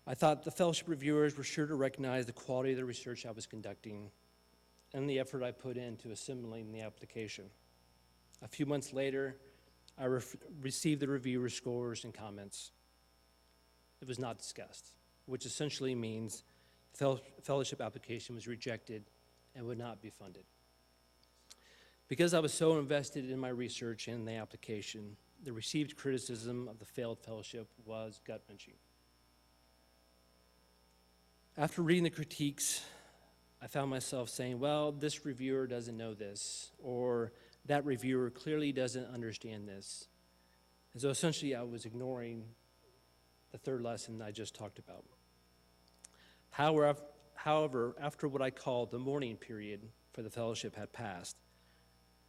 I thought the fellowship reviewers were sure to recognize the quality of the research I was conducting and the effort I put into assembling the application. A few months later, I received the reviewer scores and comments. It was not discussed, which essentially means Fellowship application was rejected and would not be funded. Because I was so invested in my research and the application, the received criticism of the failed fellowship was gut-wrenching. After reading the critiques, I found myself saying, well, this reviewer doesn't know this, or that reviewer clearly doesn't understand this. And so essentially I was ignoring the third lesson I just talked about. However, after what I called the mourning period for the fellowship had passed,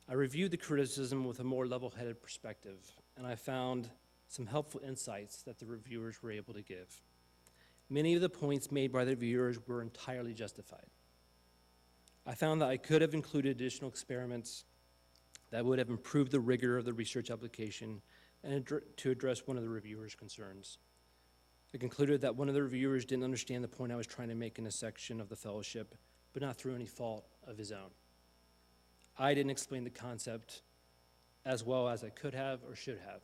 I reviewed the criticism with a more level-headed perspective, and I found some helpful insights that the reviewers were able to give. Many of the points made by the reviewers were entirely justified. I found that I could have included additional experiments that would have improved the rigor of the research application and to address one of the reviewers' concerns. I concluded that one of the reviewers didn't understand the point I was trying to make in a section of the fellowship, but not through any fault of his own. I didn't explain the concept as well as I could have or should have.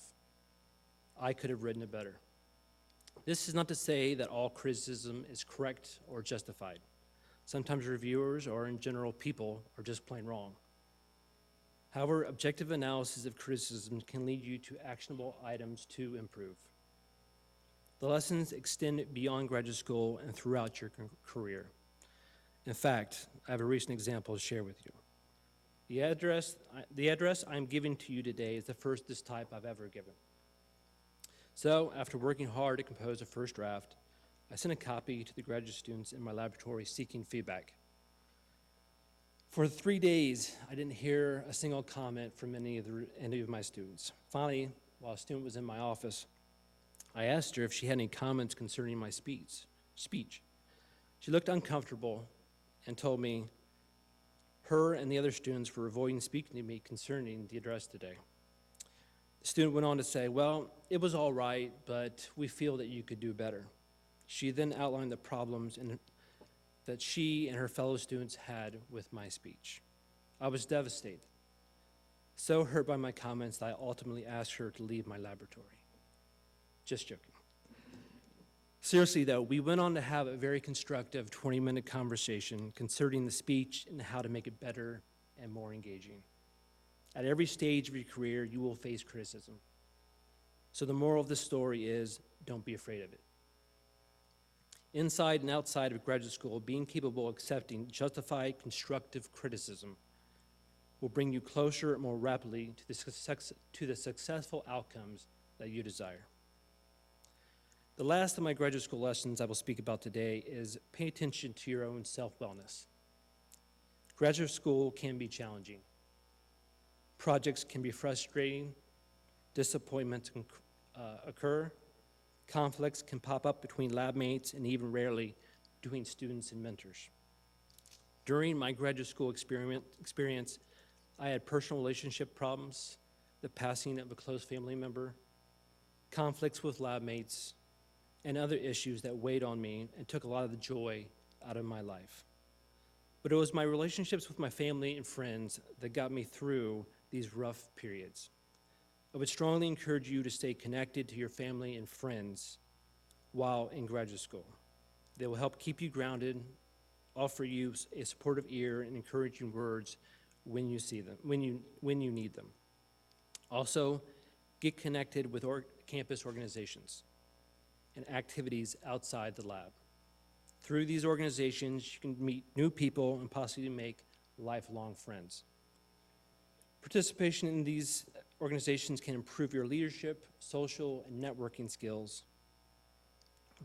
I could have written it better. This is not to say that all criticism is correct or justified. Sometimes reviewers, or in general people, are just plain wrong. However, objective analysis of criticism can lead you to actionable items to improve. The lessons extend beyond graduate school and throughout your career. In fact, I have a recent example to share with you. The address I'm giving to you today is the first of this type I've ever given. So, after working hard to compose a first draft, I sent a copy to the graduate students in my laboratory seeking feedback. For 3 days, I didn't hear a single comment from any of my students. Finally, while a student was in my office, I asked her if she had any comments concerning my speech. She looked uncomfortable and told me her and the other students were avoiding speaking to me concerning the address today. The student went on to say, well, it was all right, but we feel that you could do better. She then outlined the problems that she and her fellow students had with my speech. I was devastated, so hurt by my comments that I ultimately asked her to leave my laboratory. Just joking. Seriously though, we went on to have a very constructive 20-minute conversation concerning the speech and how to make it better and more engaging. At every stage of your career, you will face criticism. So the moral of the story is, don't be afraid of it. Inside and outside of graduate school, being capable of accepting justified, constructive criticism will bring you closer more rapidly to the successful outcomes that you desire. The last of my graduate school lessons I will speak about today is pay attention to your own self-wellness. Graduate school can be challenging. Projects can be frustrating, disappointments can occur, conflicts can pop up between lab mates, and even rarely between students and mentors. During my graduate school experience, I had personal relationship problems, the passing of a close family member, conflicts with lab mates, and other issues that weighed on me and took a lot of the joy out of my life. But it was my relationships with my family and friends that got me through these rough periods. I would strongly encourage you to stay connected to your family and friends while in graduate school. They will help keep you grounded, offer you a supportive ear, and encouraging words when you see them, when you need them. Also, get connected with campus organizations and activities outside the lab. Through these organizations, you can meet new people and possibly make lifelong friends. Participation in these organizations can improve your leadership, social, and networking skills.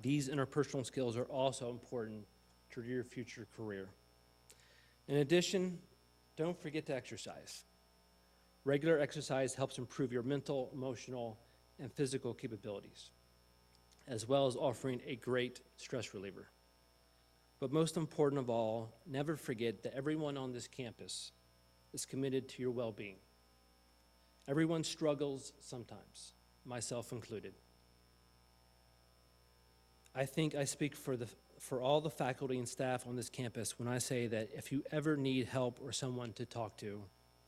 These interpersonal skills are also important to your future career. In addition, don't forget to exercise. Regular exercise helps improve your mental, emotional, and physical capabilities, as well as offering a great stress reliever. But most important of all, never forget that everyone on this campus is committed to your well-being. Everyone struggles sometimes, myself included. I think I speak for all the faculty and staff on this campus when I say that if you ever need help or someone to talk to,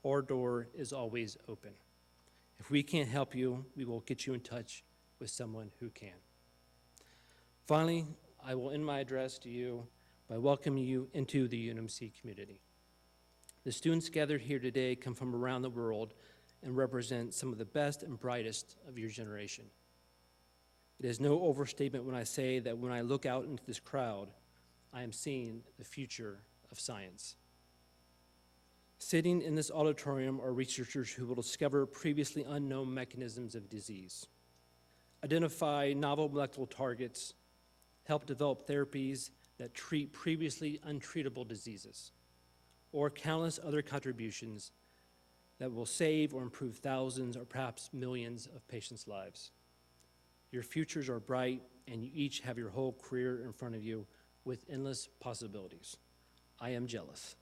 our door is always open. If we can't help you, we will get you in touch with someone who can. Finally, I will end my address to you by welcoming you into the UNMC community. The students gathered here today come from around the world and represent some of the best and brightest of your generation. It is no overstatement when I say that when I look out into this crowd, I am seeing the future of science. Sitting in this auditorium are researchers who will discover previously unknown mechanisms of disease, identify novel molecular targets, help develop therapies that treat previously untreatable diseases, or countless other contributions that will save or improve thousands or perhaps millions of patients' lives. Your futures are bright, and you each have your whole career in front of you with endless possibilities. I am jealous.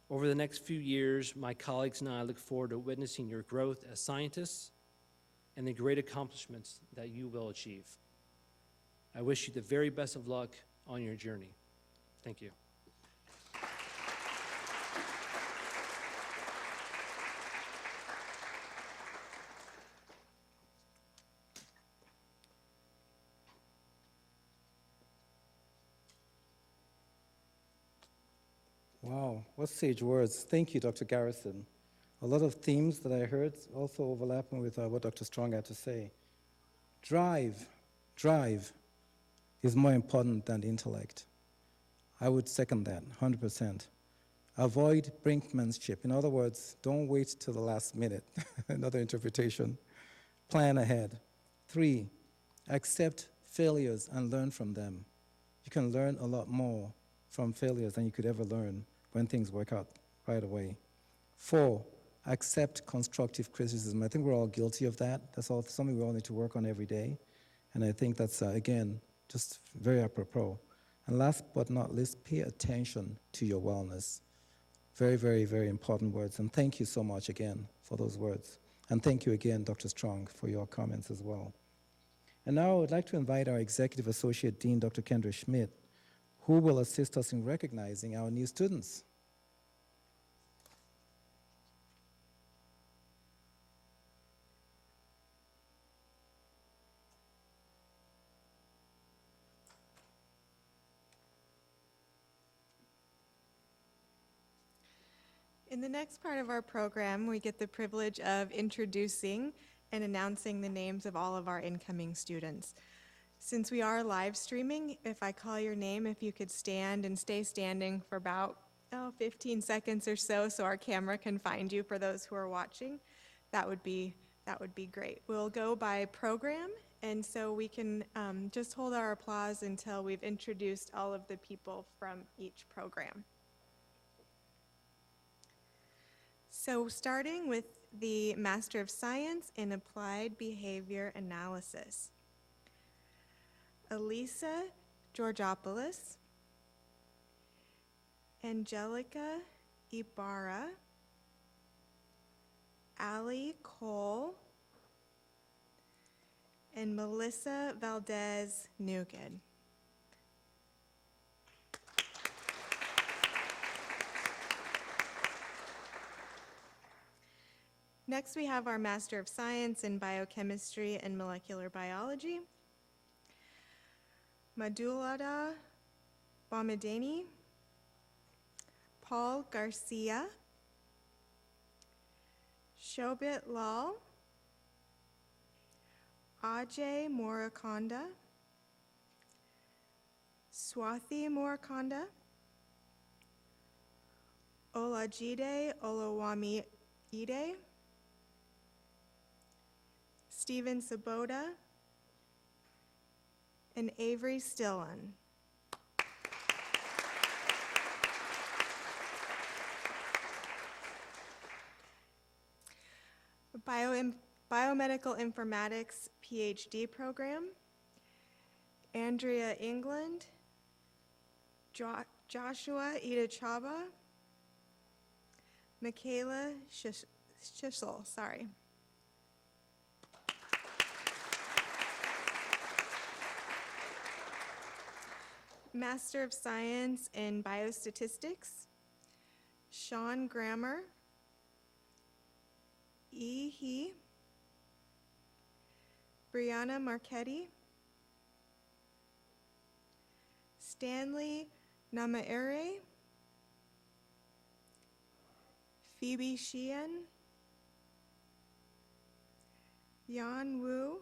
Over the next few years, my colleagues and I look forward to witnessing your growth as scientists and the great accomplishments that you will achieve. I wish you the very best of luck on your journey. Thank you. Wow, what sage words. Thank you, Dr. Garrison. A lot of themes that I heard also overlapping with what Dr. Strong had to say. Drive is more important than intellect. I would second that, 100%. Avoid brinkmanship. In other words, don't wait till the last minute. Another interpretation. Plan ahead. 3, accept failures and learn from them. You can learn a lot more from failures than you could ever learn when things work out right away. 4, accept constructive criticism. I think we're all guilty of that. That's all something we all need to work on every day. And I think that's, again, just very apropos. And last but not least, pay attention to your wellness. Very, very, very important words. And thank you so much again for those words. And thank you again, Dr. Strong, for your comments as well. And now I would like to invite our Executive Associate Dean, Dr. Kendra Schmidt, who will assist us in recognizing our new students. In the next part of our program, we get the privilege of introducing and announcing the names of all of our incoming students. Since we are live streaming, if I call your name, if you could stand and stay standing for about 15 seconds or so our camera can find you for those who are watching, that would be great. We'll go by program, and so we can just hold our applause until we've introduced all of the people from each program. So starting with the Master of Science in Applied Behavior Analysis. Elisa Georgopoulos, Angelica Ibarra, Ali Cole, and Melissa Valdez Nugent. Next, we have our Master of Science in Biochemistry and Molecular Biology. Madhulada Bomadeni, Paul Garcia, Shobit Lal, Ajay Morakonda, Swathi Morakonda, Olajide Olawami Ide, Stephen Sabota, and Avery Stillen. Biomedical Informatics PhD program, Andrea England, Joshua Idachaba, Michaela Schissel, Master of Science in Biostatistics, Sean Grammer, He, Brianna Marchetti, Stanley Namaere, Phoebe Sheehan, Yan Wu,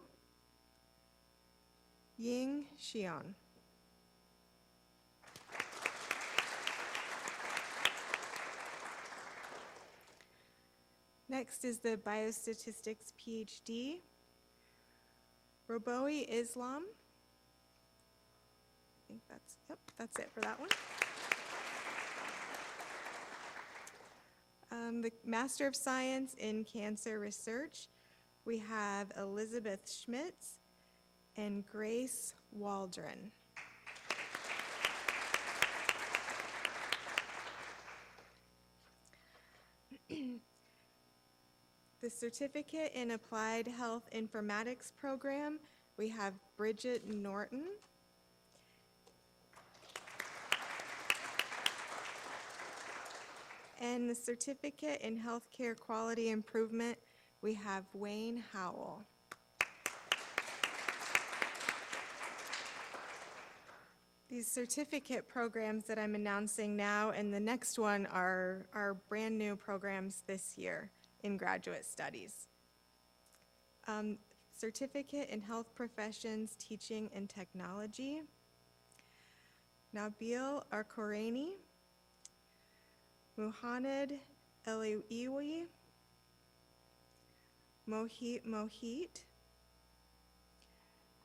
Ying Xian. Next is the Biostatistics PhD, Roboe Islam. I think that's it for that one. The Master of Science in Cancer Research, we have Elizabeth Schmitz and Grace Waldron. The Certificate in Applied Health Informatics program, we have Bridget Norton. And the Certificate in Healthcare Quality Improvement, we have Wayne Howell. These certificate programs that I'm announcing now and the next one are brand new programs this year in graduate studies. Certificate in Health Professions, Teaching and Technology, Nabil Arkoraini, Muhammad Eliwi, Mohit,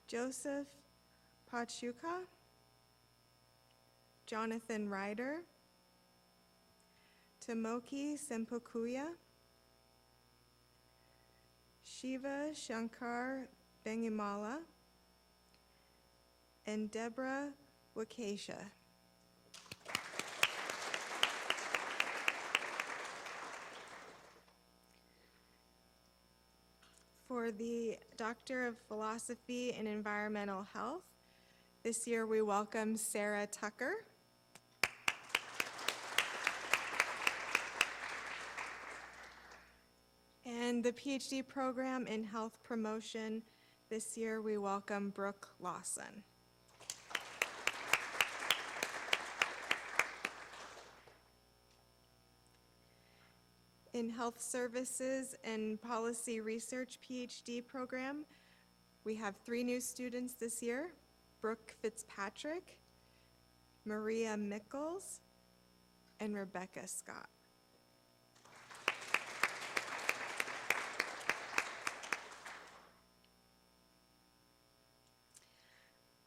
Joseph Pachuca, Jonathan Ryder, Tomoki Sempokuya, Shiva Shankar Bengimala, and Deborah Wakesha. For the Doctor of Philosophy in Environmental Health, this year we welcome Sarah Tucker. And the PhD program in Health Promotion, this year we welcome Brooke Lawson. In Health Services and Policy Research PhD program, we have 3 new students this year, Brooke Fitzpatrick, Maria Mickles, and Rebecca Scott.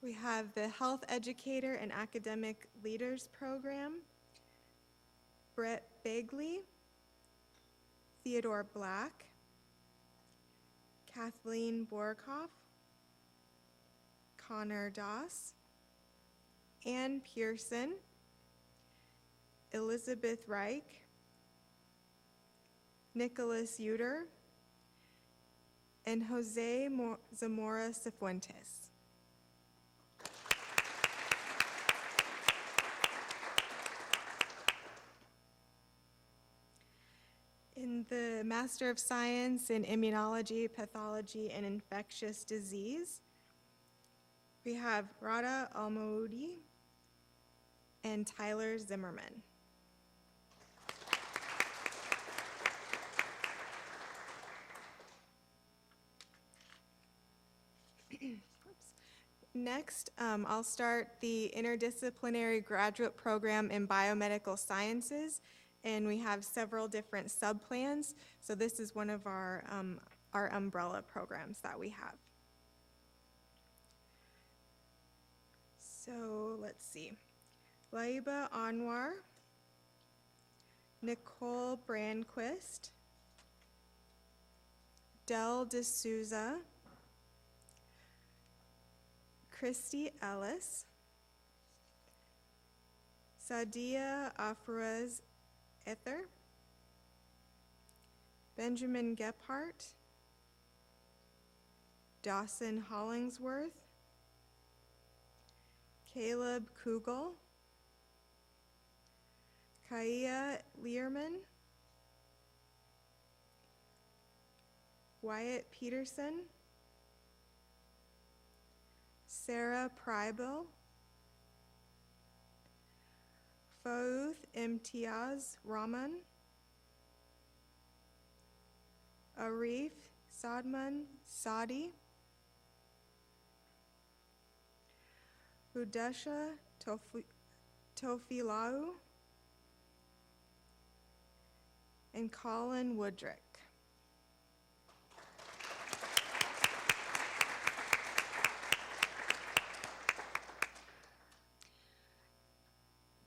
We have the Health Educator and Academic Leaders program, Brett Bagley, Theodore Black, Kathleen Borkoff, Connor Doss, Ann Pearson, Elizabeth Reich, Nicholas Uter, and Jose Zamora Cifuentes. In the Master of Science in Immunology, Pathology, and Infectious Disease, we have Rada Almoudi and Tyler Zimmerman. Next, I'll start the interdisciplinary graduate program in biomedical sciences, and we have several different sub-plans. So this is one of our umbrella programs that we have. So let's see. Laiba Anwar, Nicole Brandquist, Del D'Souza, Christy Ellis, Sadia Afraz Ether, Benjamin Gephardt, Dawson Hollingsworth, Caleb Kugel, Kaya Learman, Wyatt Peterson, Sarah Prybill, Fauth Imtiaz Rahman, Arif Sadman Sadi, Udesha Tofilau, and Colin Woodrick.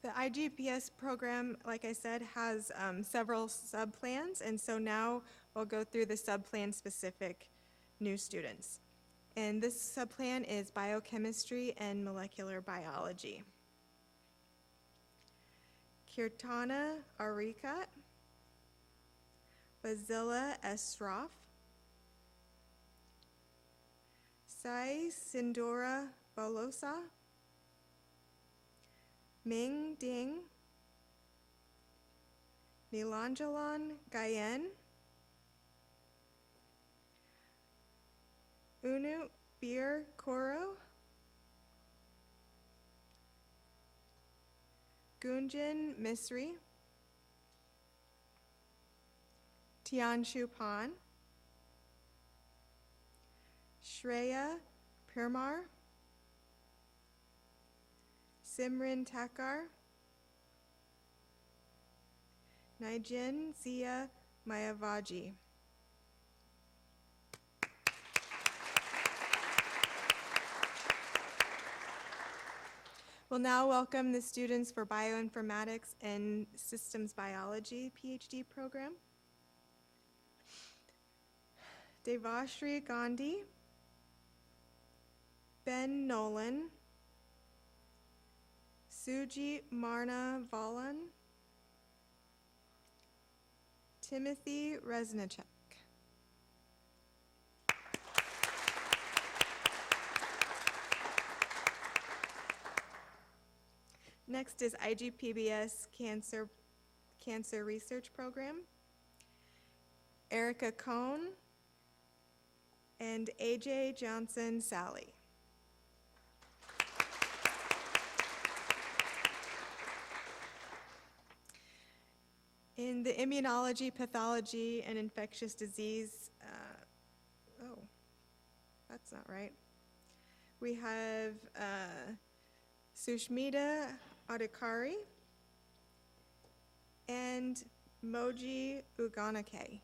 The IGPS program, like I said, has several sub-plans, and so now we'll go through the sub-plan specific new students. And this sub-plan is biochemistry and molecular biology. Kirtana Arikat, Bazila Esraf, Sai Sindora Bolosa, Ming Ding, Nilanjalan Gayen, Unu Bir Koro, Gunjan Misri, Tianshu Pan, Shreya Pirmar, Simran Takar, Naijin Zia Mayavaji. We'll now welcome the students for Bioinformatics and Systems Biology PhD program. Devashri Gandhi, Ben Nolan, Suji Marna Valan, Timothy Resnicek. Next is IGPBS Cancer Research Program. Erica Cohn and AJ Johnson Sally. In the immunology, pathology, and infectious disease, oh, that's not right. We have Sushmita Adhikari and Moji Uganake.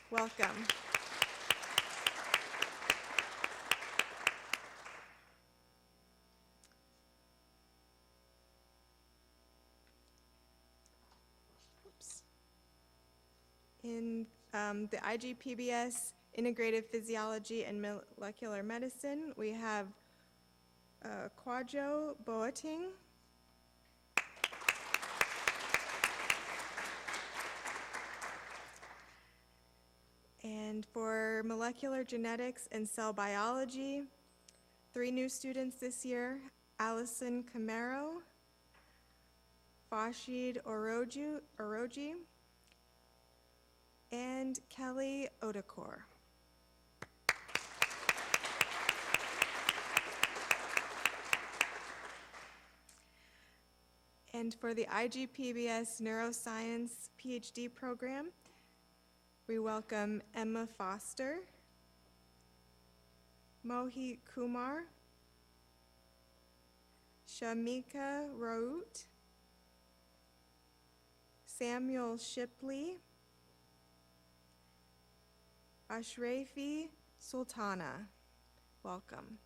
Welcome. In the IGPBS Integrative Physiology and Molecular Medicine, we have Kwadwo Boateng, and for molecular genetics and cell biology, 3 new students this year: Allison Camaro, Fashid Oroji, and Kelly Odekor. And for the IGPBS Neuroscience PhD program, we welcome Emma Foster, Mohit Kumar, Shamika Raut, Samuel Shipley, Ashrafi Sultana. Welcome.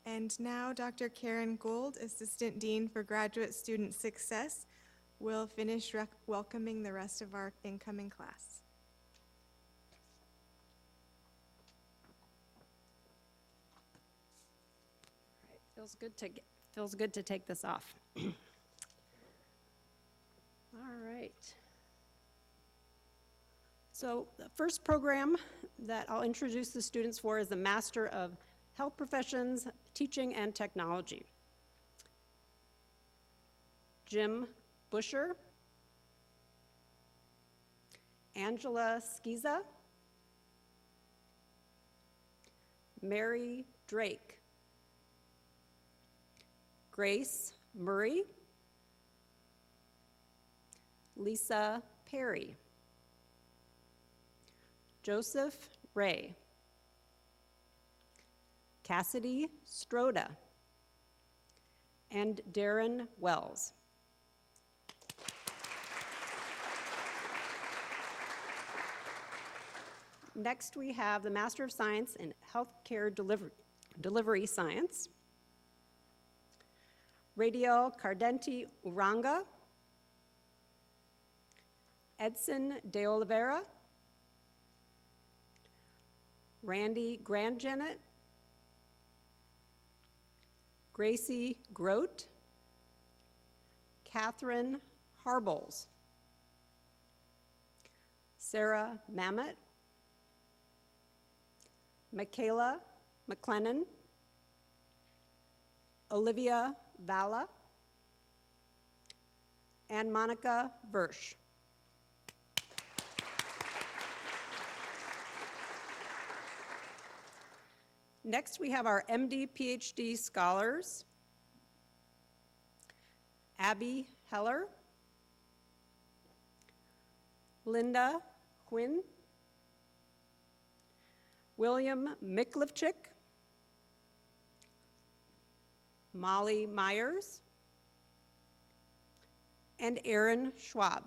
And now Dr. Karen Gould, Assistant Dean for Graduate Student Success, will finish welcoming the rest of our incoming class. All right, feels good to take this off. All right. So the first program that I'll introduce the students for is the Master of Health Professions, Teaching and Technology. Jim Busher, Angela Skiza, Mary Drake. Grace Murray. Lisa Perry. Joseph Ray. Cassidy Stroda. And Darren Wells. Next, we have the Master of Science in Healthcare Delivery Science. Radial Cardenti Uranga. Edson de Oliveira. Randy Grandgenet. Gracie Grote. Catherine Harbolz. Sarah Mamet. Michaela McLennan. Olivia Valla. And Monica Versch. Next, we have our MD, PhD scholars. Abby Heller. Linda Quinn. William Miklevchik. Molly Myers. And Aaron Schwab.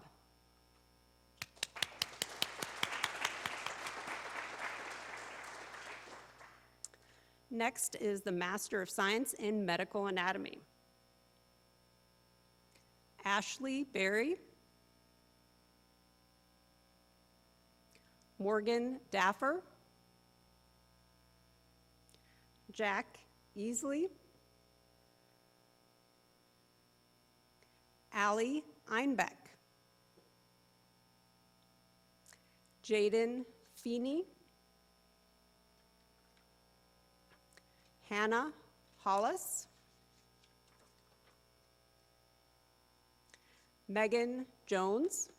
Next is the Master of Science in Medical Anatomy. Ashley Berry. Morgan Daffer. Jack Easley. Allie Einbeck. Jaden Feeney. Hannah Hollis. Megan Jones.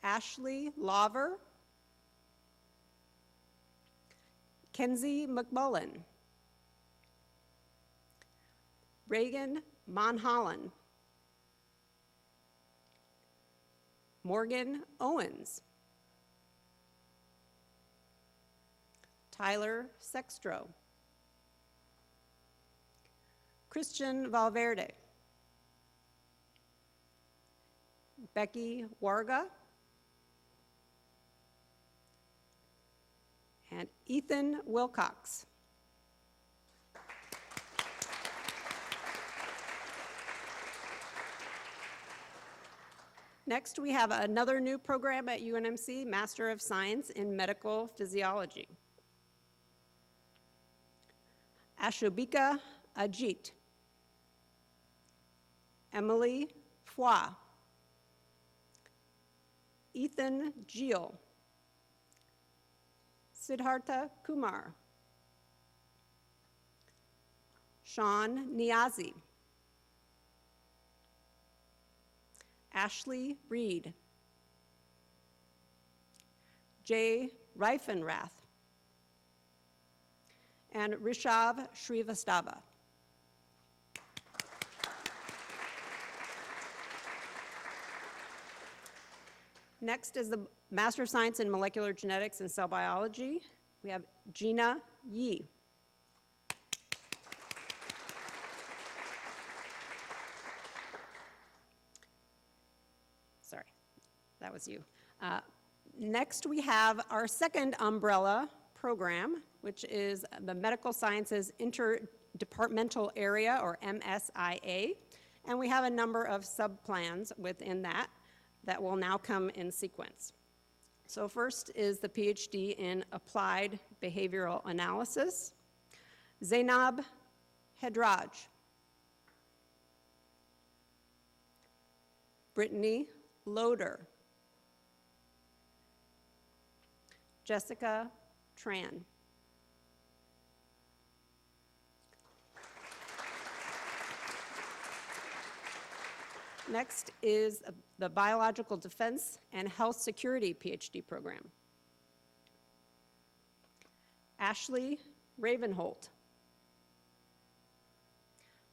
Ashley Lawver. Kenzie McMullen. Reagan Monholland. Morgan Owens. Tyler Sextro. Christian Valverde. Becky Warga. And Ethan Wilcox. Next, we have another new program at UNMC, Master of Science in Medical Physiology. Ashobika Ajit. Emily Foy. Ethan Geel. Siddhartha Kumar. Sean Niazi. Ashley Reed. Jay Reifenrath. And Rishav Shrivastava. Next is the Master of Science in Molecular Genetics and Cell Biology. We have Gina Yi. Sorry, that was you. Next, we have our second umbrella program, which is the Medical Sciences Interdepartmental Area, or MSIA, and we have a number of subplans within that will now come in sequence. So first is the PhD in Applied Behavioral Analysis, Zainab Hedraj. Brittany Loader. Jessica Tran. Next is the Biological Defense and Health Security PhD program. Ashley Ravenholt.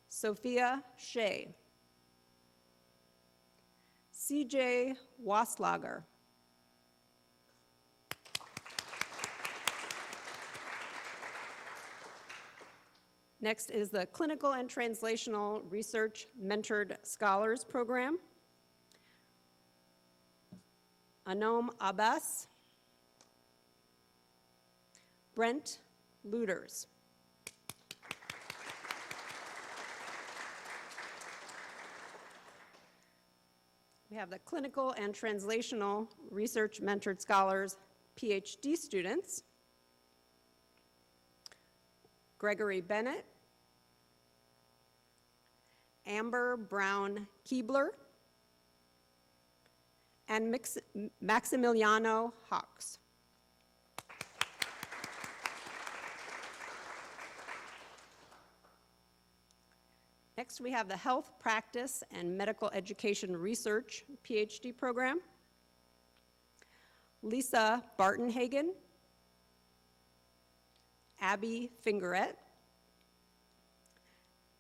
Sophia Shea. CJ Waslager. Next is the Clinical and Translational Research Mentored Scholars Program. Anom Abbas. Brent Luders. We have the Clinical and Translational Research Mentored Scholars, PhD students. Gregory Bennett, Amber Brown Keebler, and Maximiliano Hawks. Next, we have the Health Practice and Medical Education Research PhD program. Lisa Bartenhagen, Abby Fingerette,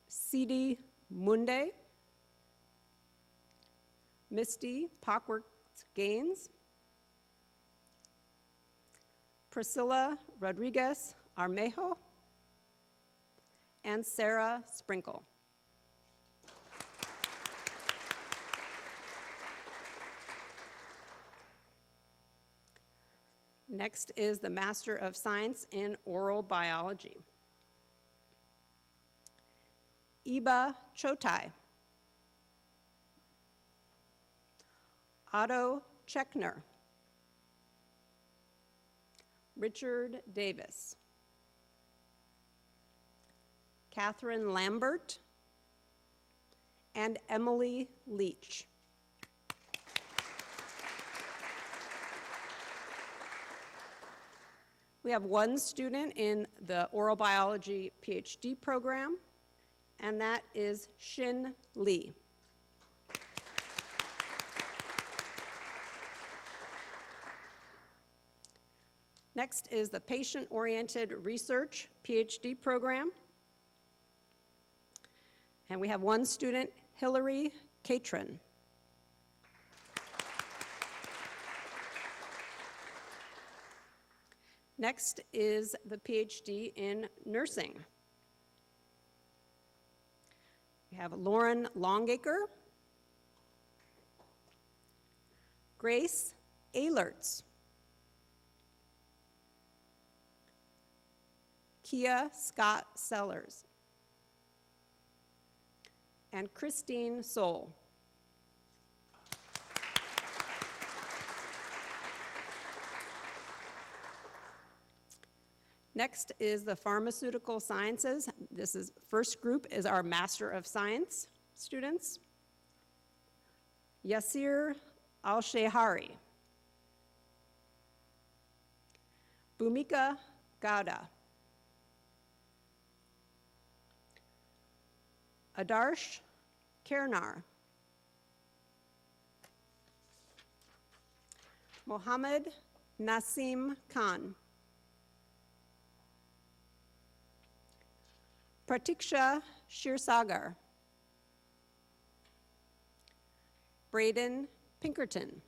Sidi Munde, Misty Pockworth-Gaines, Priscilla Rodriguez Armejo, and Sarah Sprinkle. Next is the Master of Science in Oral Biology. Iba Chotai, Otto Checkner, Richard Davis, Catherine Lambert, and Emily Leach. We have one student in the oral biology PhD program, and that is Shin Lee. Next is the patient-oriented research PhD program. And we have one student, Hillary Catron. Next is the PhD in nursing. We have Lauren Longacre, Grace Ehlertz, Kia Scott Sellers, and Christine Soul. Next is the Pharmaceutical Sciences. This is first group is our Master of Science students. Yasir Al-Shehari, Bhumika Gowda, Adarsh Kernar, Mohammed Nasim Khan, Pratiksha Shirsagar, Braden Pinkerton,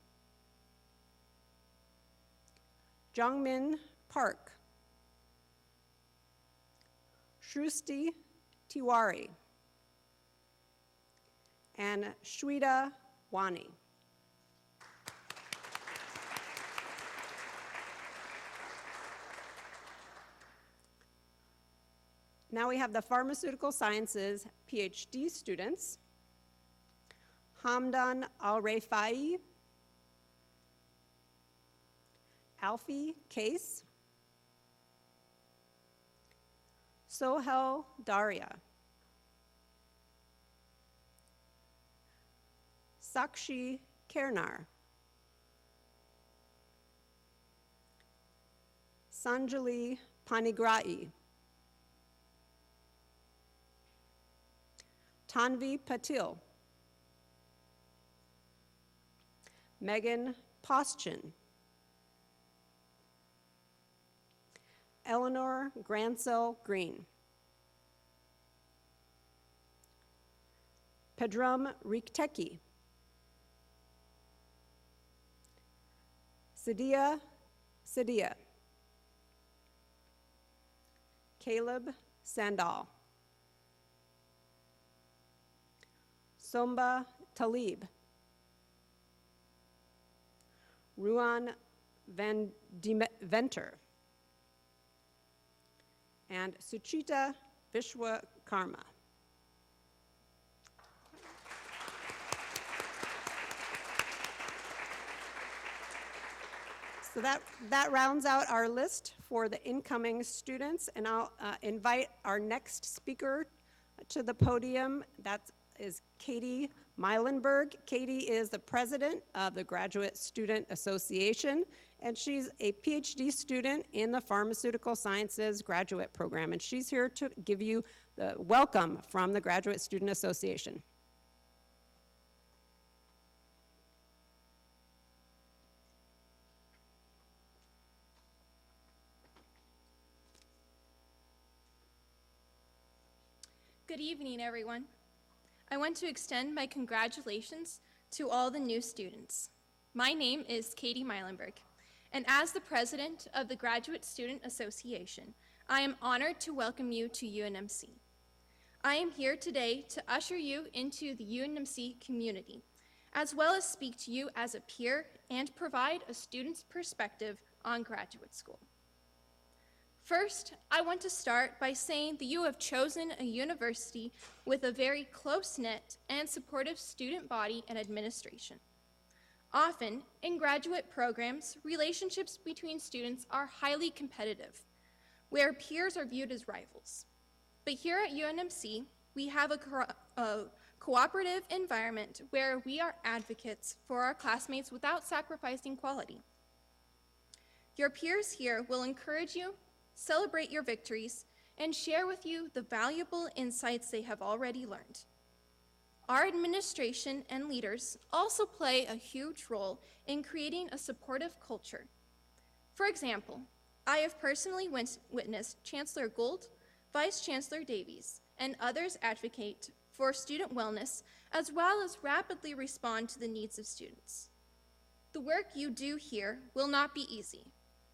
Jongmin Park, Shrusti Tiwari, and Shweta Wani. Now we have the Pharmaceutical Sciences PhD students. Hamdan Al-Rafai, Alfie Case, Sohel Daria, Sakshi Kernar, Sanjali Panigrai, Tanvi Patil, Megan Postchin, Eleanor Gransell Green. Pedram Rikteki. Sadia Sadia. Caleb Sandal. Somba Talib. Ruan Van Venter. And Suchita Vishwakarma. So that rounds out our list for the incoming students, and I'll invite our next speaker to the podium. That is Katie Meilenberg. Katie is the president of the Graduate Student Association, and she's a PhD student in the Pharmaceutical Sciences graduate program, and she's here to give you the welcome from the Graduate Student Association. Good evening, everyone. I want to extend my congratulations to all the new students. My name is Katie Meilenberg, and as the president of the Graduate Student Association, I am honored to welcome you to UNMC. I am here today to usher you into the UNMC community, as well as speak to you as a peer and provide a student's perspective on graduate school. First, I want to start by saying that you have chosen a university with a very close-knit and supportive student body and administration. Often, in graduate programs, relationships between students are highly competitive, where peers are viewed as rivals. But here at UNMC, we have a cooperative environment where we are advocates for our classmates without sacrificing quality. Your peers here will encourage you, celebrate your victories, and share with you the valuable insights they have already learned. Our administration and leaders also play a huge role in creating a supportive culture. For example, I have personally witnessed Chancellor Gould, Vice Chancellor Davies, and others advocate for student wellness as well as rapidly respond to the needs of students. The work you do here will not be easy,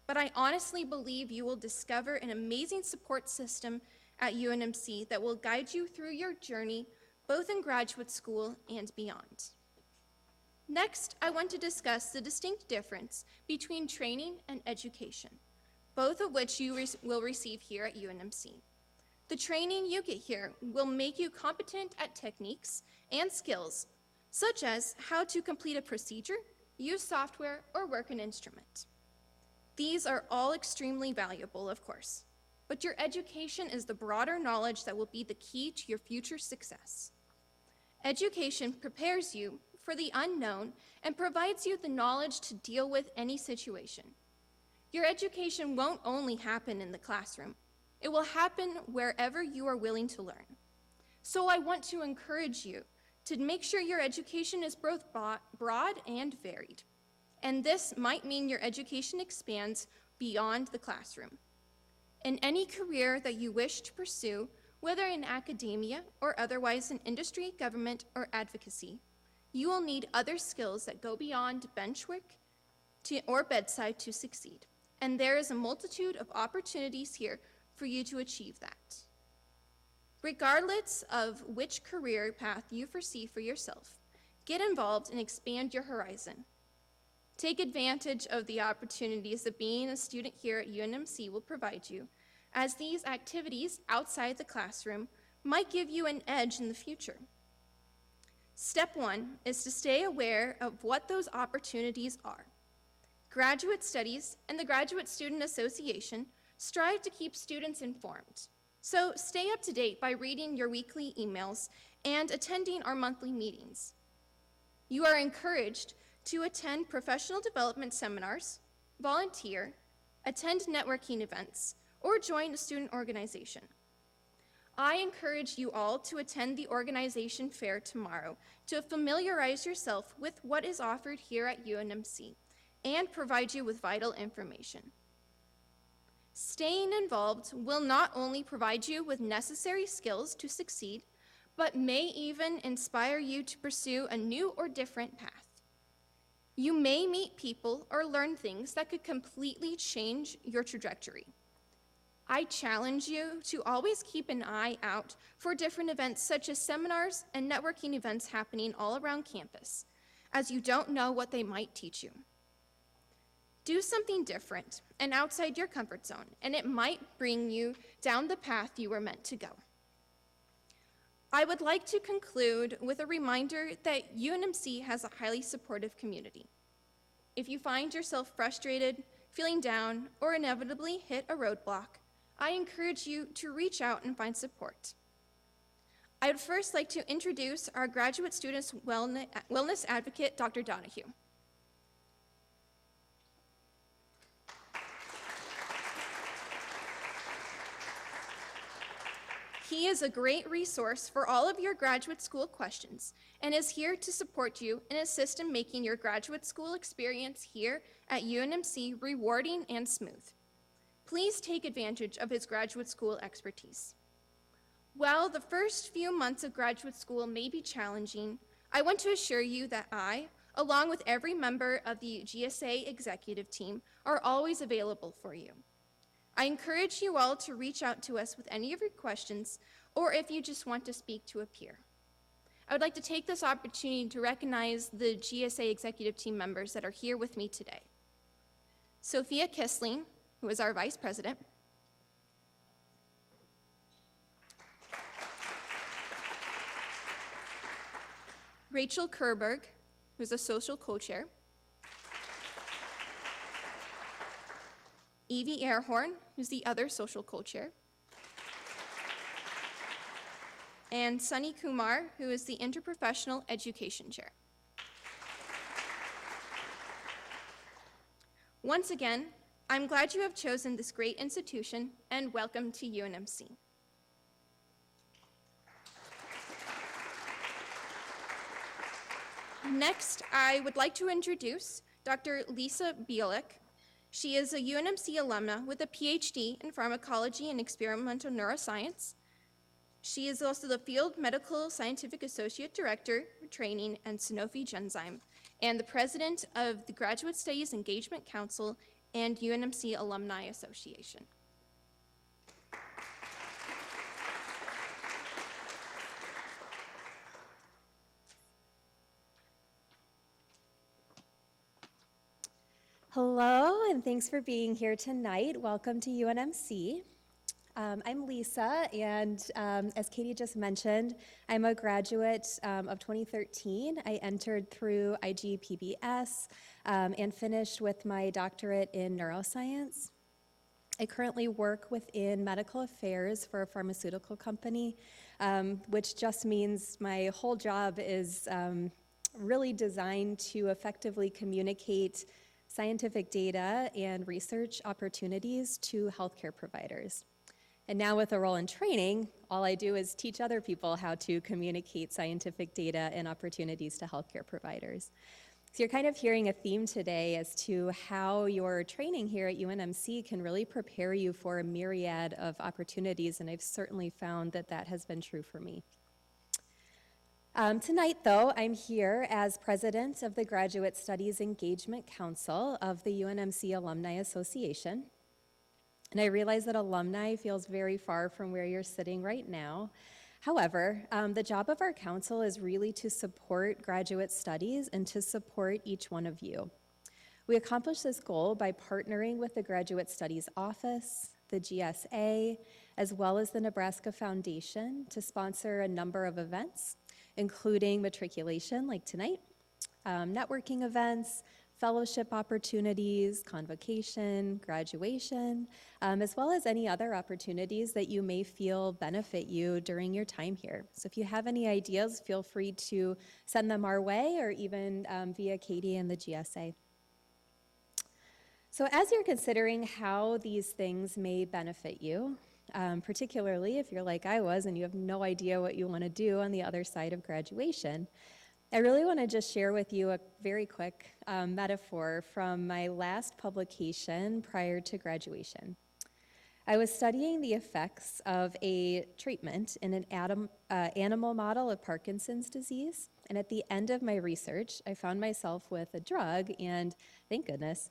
but I honestly believe you will discover an amazing support system at UNMC that will guide you through your journey, both in graduate school and beyond. Next, I want to discuss the distinct difference between training and education, both of which you will receive here at UNMC. The training you get here will make you competent at techniques and skills, such as how to complete a procedure, use software, or work an instrument. These are all extremely valuable, of course, but your education is the broader knowledge that will be the key to your future success. Education prepares you for the unknown and provides you the knowledge to deal with any situation. Your education won't only happen in the classroom. It will happen wherever you are willing to learn. So I want to encourage you to make sure your education is both broad and varied. And this might mean your education expands beyond the classroom. In any career that you wish to pursue, whether in academia or otherwise in industry, government, or advocacy, you will need other skills that go beyond bench work or bedside to succeed. And there is a multitude of opportunities here for you to achieve that. Regardless of which career path you foresee for yourself, get involved and expand your horizon. Take advantage of the opportunities that being a student here at UNMC will provide you, as these activities outside the classroom might give you an edge in the future. Step one is to stay aware of what those opportunities are. Graduate Studies and the Graduate Student Association strive to keep students informed. So stay up to date by reading your weekly emails and attending our monthly meetings. You are encouraged to attend professional development seminars, volunteer, attend networking events, or join a student organization. I encourage you all to attend the organization fair tomorrow to familiarize yourself with what is offered here at UNMC and provide you with vital information. Staying involved will not only provide you with necessary skills to succeed, but may even inspire you to pursue a new or different path. You may meet people or learn things that could completely change your trajectory. I challenge you to always keep an eye out for different events such as seminars and networking events happening all around campus, as you don't know what they might teach you. Do something different and outside your comfort zone, and it might bring you down the path you were meant to go. I would like to conclude with a reminder that UNMC has a highly supportive community. If you find yourself frustrated, feeling down, or inevitably hit a roadblock, I encourage you to reach out and find support. I would first like to introduce our graduate students wellness advocate, Dr. Donahue. He is a great resource for all of your graduate school questions and is here to support you and assist in making your graduate school experience here at UNMC rewarding and smooth. Please take advantage of his graduate school expertise. While the first few months of graduate school may be challenging, I want to assure you that I, along with every member of the GSA executive team, are always available for you. I encourage you all to reach out to us with any of your questions, or if you just want to speak to a peer. I would like to take this opportunity to recognize the GSA executive team members that are here with me today. Sophia Kissling, who is our vice president. Rachel Kerberg, who's a social co-chair. Evie Airhorn, who's the other social co-chair. And Sunny Kumar, who is the interprofessional education chair. Once again, I'm glad you have chosen this great institution, and welcome to UNMC. Next, I would like to introduce Dr. Lisa Bielik. She is a UNMC alumna with a PhD in pharmacology and experimental neuroscience. She is also the Field Medical Scientific Associate Director for Training and Sanofi Genzyme, and the President of the Graduate Studies Engagement Council and UNMC Alumni Association. Hello, and thanks for being here tonight. Welcome to UNMC. I'm Lisa, and as Katie just mentioned, I'm a graduate of 2013. I entered through IGPBS and finished with my doctorate in neuroscience. I currently work within medical affairs for a pharmaceutical company, which just means my whole job is really designed to effectively communicate scientific data and research opportunities to healthcare providers. And now with a role in training, all I do is teach other people how to communicate scientific data and opportunities to healthcare providers. So you're kind of hearing a theme today as to how your training here at UNMC can really prepare you for a myriad of opportunities, and I've certainly found that that has been true for me. Tonight, though, I'm here as president of the Graduate Studies Engagement Council of the UNMC Alumni Association. And I realize that alumni feels very far from where you're sitting right now. However, the job of our council is really to support graduate studies and to support each one of you. We accomplish this goal by partnering with the Graduate Studies Office, the GSA, as well as the Nebraska Foundation to sponsor a number of events, including Matriculation, like tonight, networking events, fellowship opportunities, convocation, graduation, as well as any other opportunities that you may feel benefit you during your time here. So if you have any ideas, feel free to send them our way, or even via Katie and the GSA. So as you're considering how these things may benefit you, particularly if you're like I was and you have no idea what you want to do on the other side of graduation, I really want to just share with you a very quick metaphor from my last publication prior to graduation. I was studying the effects of a treatment in an animal model of Parkinson's disease. And at the end of my research, I found myself with a drug and, thank goodness,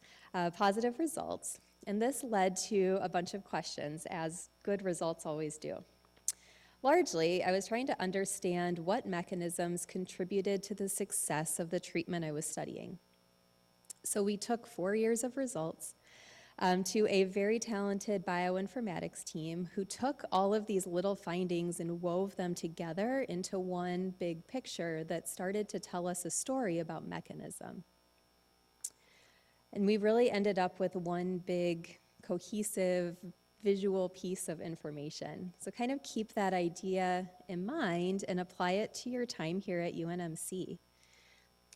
positive results. And this led to a bunch of questions, as good results always do. Largely, I was trying to understand what mechanisms contributed to the success of the treatment I was studying. So we took 4 years of results to a very talented bioinformatics team who took all of these little findings and wove them together into one big picture that started to tell us a story about mechanism. And we really ended up with one big, cohesive, visual piece of information. So kind of keep that idea in mind and apply it to your time here at UNMC.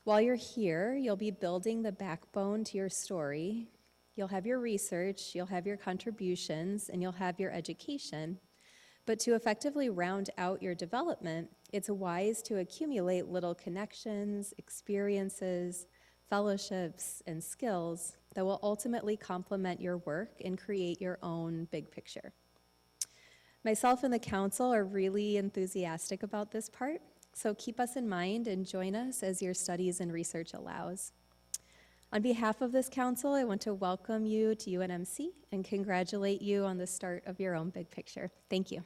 While you're here, you'll be building the backbone to your story. You'll have your research, you'll have your contributions, and you'll have your education. But to effectively round out your development, it's wise to accumulate little connections, experiences, fellowships, and skills that will ultimately complement your work and create your own big picture. Myself and the council are really enthusiastic about this part, so keep us in mind and join us as your studies and research allows. On behalf of this council, I want to welcome you to UNMC and congratulate you on the start of your own big picture. Thank you.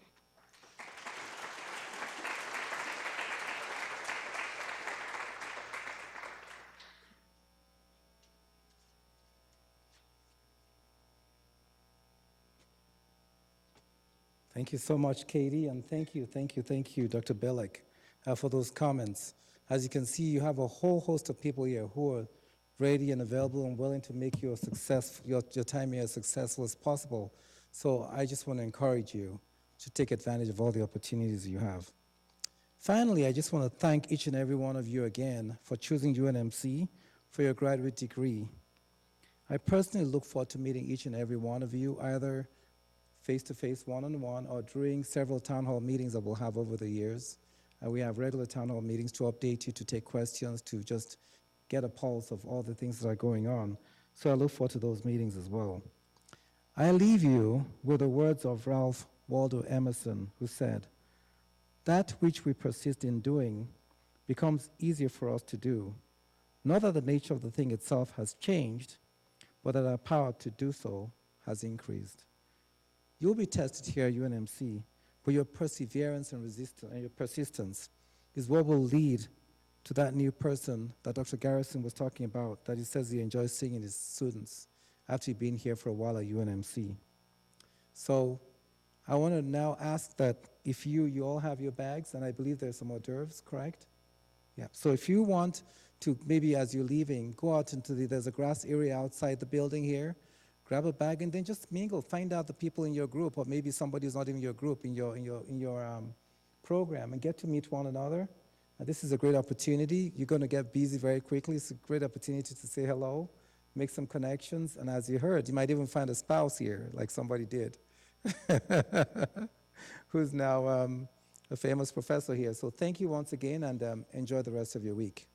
Thank you so much, Katie, and thank you, Dr. Billick, for those comments. As you can see, you have a whole host of people here who are ready and available and willing to make your time here as successful as possible. So I just want to encourage you to take advantage of all the opportunities you have. Finally, I just want to thank each and every one of you again for choosing UNMC for your graduate degree. I personally look forward to meeting each and every one of you, either face-to-face, one-on-one, or during several town hall meetings that we'll have over the years. We have regular town hall meetings to update you, to take questions, to just get a pulse of all the things that are going on. So I look forward to those meetings as well. I leave you with the words of Ralph Waldo Emerson, who said, "That which we persist in doing becomes easier for us to do, not that the nature of the thing itself has changed, but that our power to do so has increased." You'll be tested here at UNMC, but your perseverance and resistance and your persistence is what will lead to that new person that Dr. Garrison was talking about, that he says he enjoys seeing in his students after he's been here for a while at UNMC. So I want to now ask that if you all have your bags, and I believe there's some hors d'oeuvres, correct? Yeah, so if you want to, maybe as you're leaving, go out into there's a grass area outside the building here, grab a bag and then just mingle, find out the people in your group, or maybe somebody who's not in your group, in your program, and get to meet one another. This is a great opportunity. You're going to get busy very quickly. It's a great opportunity to say hello, make some connections, and as you heard, you might even find a spouse here, like somebody did, who's now a famous professor here. So thank you once again, and enjoy the rest of your week.